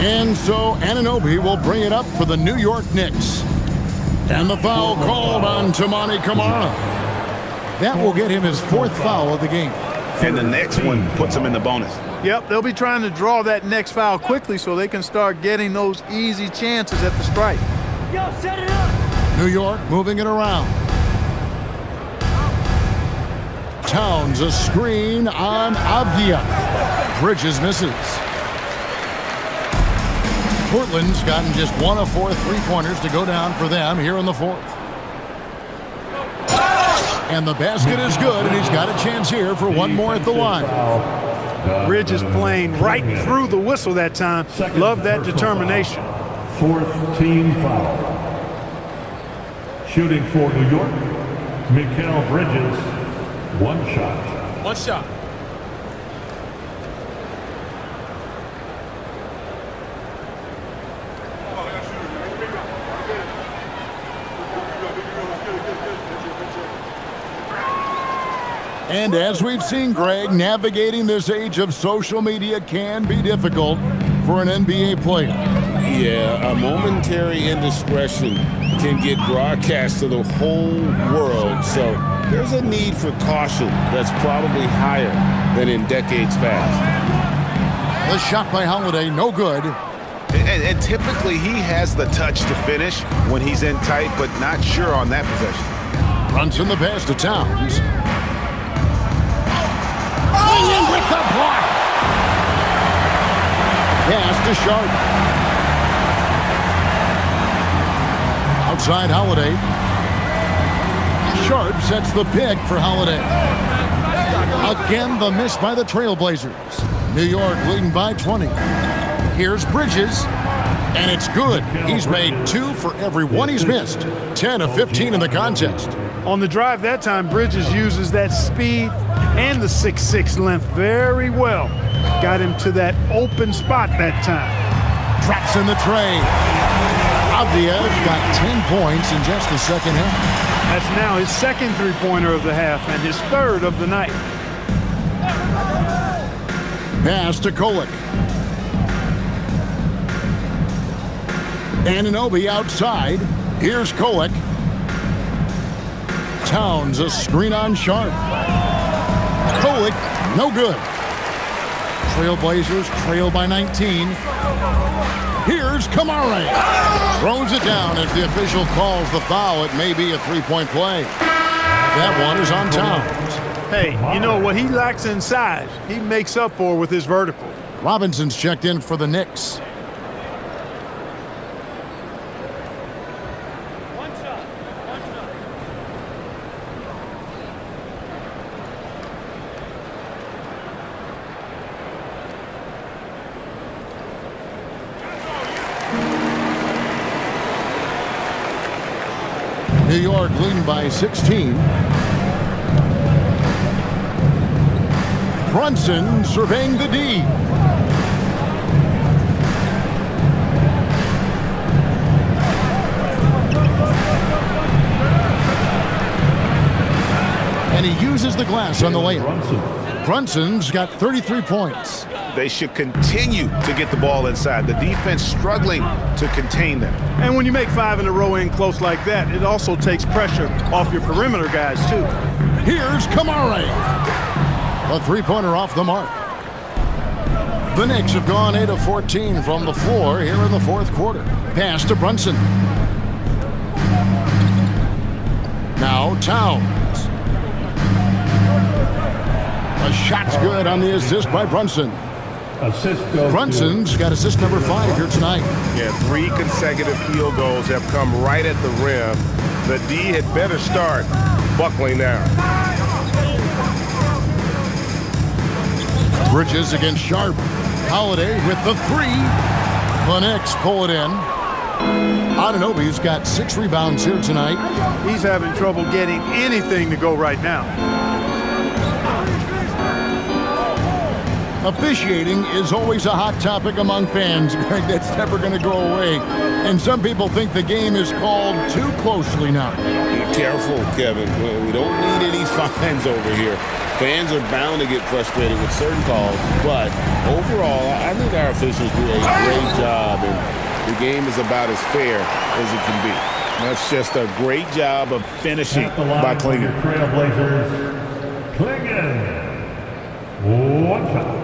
And so Anunoby will bring it up for the New York Knicks. And the foul called on Toumani Camara. That will get him his 4th foul of the game. And the next one puts him in the bonus. Yep, they'll be trying to draw that next foul quickly so they can start getting those easy chances at the stripe. Yo, set it up. New York moving it around. Towns a screen on Avdia. Bridges misses. Portland's gotten just 1 of 4 3-pointers to go down for them here in the 4th. And the basket is good, and he's got a chance here for one more at the line. Bridges playing right through the whistle that time. Love that determination. 4th team foul. Shooting for New York, Mikal Bridges, 1 shot. 1 shot. And as we've seen, Greg, navigating this age of social media can be difficult for an NBA player. Yeah, a momentary indiscretion can get broadcast to the whole world. So there's a need for caution that's probably higher than in decades past. The shot by Holiday, no good. And typically he has the touch to finish when he's in tight, but not sure on that possession. Brunson the pass to Towns. With the block. Pass to Sharp. Outside Holiday. Sharp sets the pick for Holiday. Again, the miss by the Trailblazers. New York leading by 20. Here's Bridges, and it's good. He's made 2 for every one he's missed. 10 of 15 in the contest. On the drive that time, Bridges uses that speed and the 6'6" length very well. Got him to that open spot that time. Drops in the tray. Avdiev's got 10 points in just the second half. That's now his 2nd 3-pointer of the half and his 3rd of the night. Pass to Kolek. Anunoby outside. Here's Kolek. Towns a screen on Sharp. Kolek, no good. Trailblazers trail by 19. Here's Camara. Throws it down as the official calls the foul. It may be a 3-point play. That one is on Towns. Hey, you know what he lacks in size, he makes up for with his vertical. Robinson's checked in for the Knicks. New York leading by 16. Brunson surveying the D. And he uses the glass on the layup. Brunson's got 33 points. They should continue to get the ball inside. The defense struggling to contain them. And when you make 5 in a row in close like that, it also takes pressure off your perimeter guys, too. Here's Camara. A 3-pointer off the mark. The Knicks have gone 8 of 14 from the floor here in the 4th quarter. Pass to Brunson. Now Towns. A shot's good on the assist by Brunson. Brunson's got assist number 5 here tonight. Yeah, 3 consecutive field goals have come right at the rim. The D had better start buckling now. Bridges against Sharp. Holiday with the 3. The Knicks pull it in. Anunoby's got 6 rebounds here tonight. He's having trouble getting anything to go right now. Officiating is always a hot topic among fans, Greg. That's never going to go away. And some people think the game is called too closely now. Be careful, Kevin. We don't need any fines over here. Fans are bound to get frustrated with certain calls, but overall, I think our officials do a great job, and the game is about as fair as it can be. That's just a great job of finishing At the line by for your Klingon. Trailblazers, Klingon. One foul.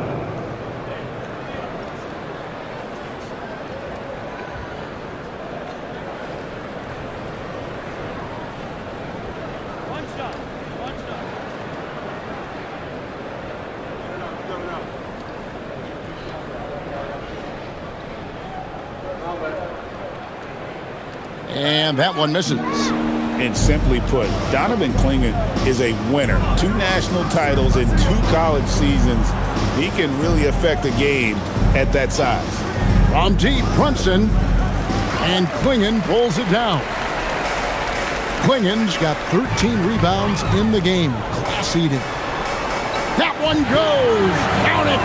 One shot. One shot. And that one misses. And simply put, Donovan Klingon is a winner. 2 national titles in 2 college seasons. He can really affect a game at that size. From deep, Brunson. And Klingon pulls it down. Klingon's got 13 rebounds in the game. Class-eating. That one goes. Count it.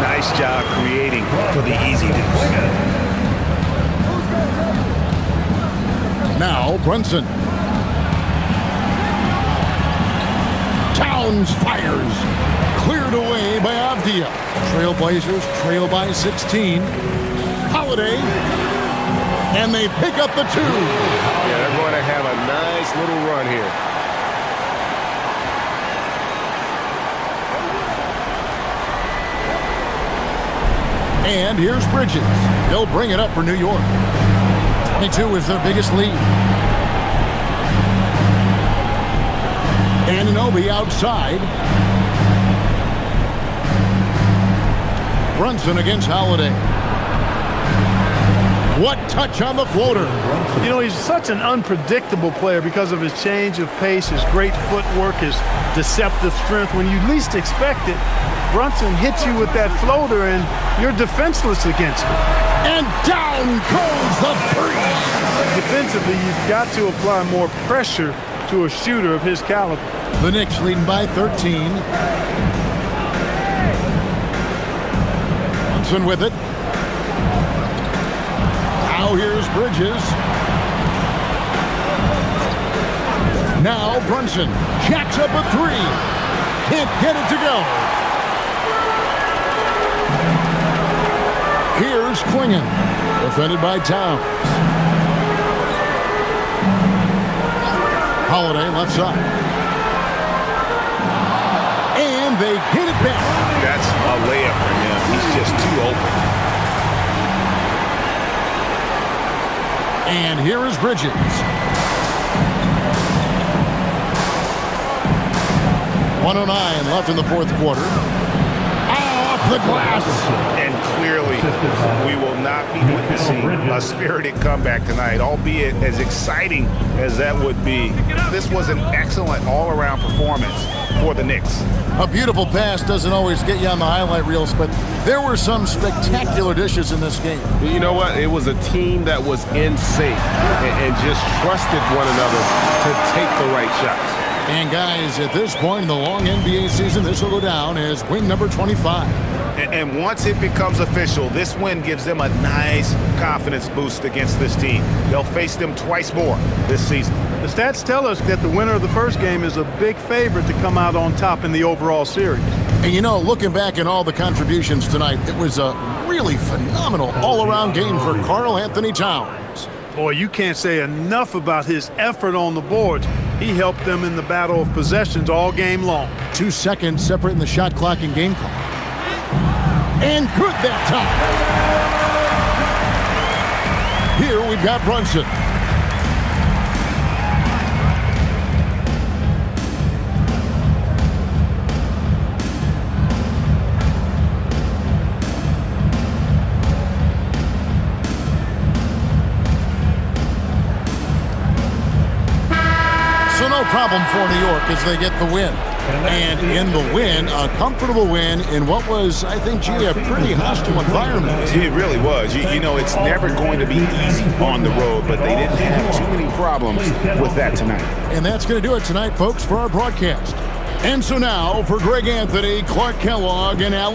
Nice job creating for the easy deuce. Now Brunson. Towns fires. Cleared away by Avdia. Trailblazers trail by 16. Holiday. And they pick up the 2. Yeah, they're going to have a nice little run here. And here's Bridges. He'll bring it up for New York. 22 is their biggest lead. Anunoby outside. Brunson against Holiday. What touch on the floater. You know, he's such an unpredictable player because of his change of pace, his great footwork, his deceptive strength. When you least expect it, Brunson hits you with that floater, and you're defenseless against it. And down goes the 3. Defensively, you've got to apply more pressure to a shooter of his caliber. The Knicks leading by 13. Brunson with it. Now here's Bridges. Now Brunson jacks up a 3. Can't get it to go. Here's Klingon. Defended by Towns. Holiday left side. And they get it back. That's a layup for him. He's just too open. And here is Bridges. .109 left in the 4th quarter. Off the glass. And clearly, we will not be witnessing a spirited comeback tonight, albeit as exciting as that would be. This was an excellent all-around performance for the Knicks. A beautiful pass doesn't always get you on the highlight reels, but there were some spectacular dishes in this game. You know what? It was a team that was in sync and just trusted one another to take the right shots. And guys, at this point in the long NBA season, this will go down as win number 25. And once it becomes official, this win gives them a nice confidence boost against this team. They'll face them twice more this season. The stats tell us that the winner of the first game is a big favorite to come out on top in the overall series. And you know, looking back at all the contributions tonight, it was a really phenomenal all-around game for Karl Anthony Towns. Boy, you can't say enough about his effort on the boards. He helped them in the battle of possessions all game long. 2 seconds separating the shot clock and game clock. And good that time. Here we've got Brunson. So no problem for New York as they get the win. And in the win, a comfortable win in what was, I think, a pretty hostile environment. It really was. You know, it's never going to be easy on the road, but they didn't have too many problems with that tonight. And that's going to do it tonight, folks, for our broadcast. And so now, for Greg Anthony, Clark Kellogg, and Alan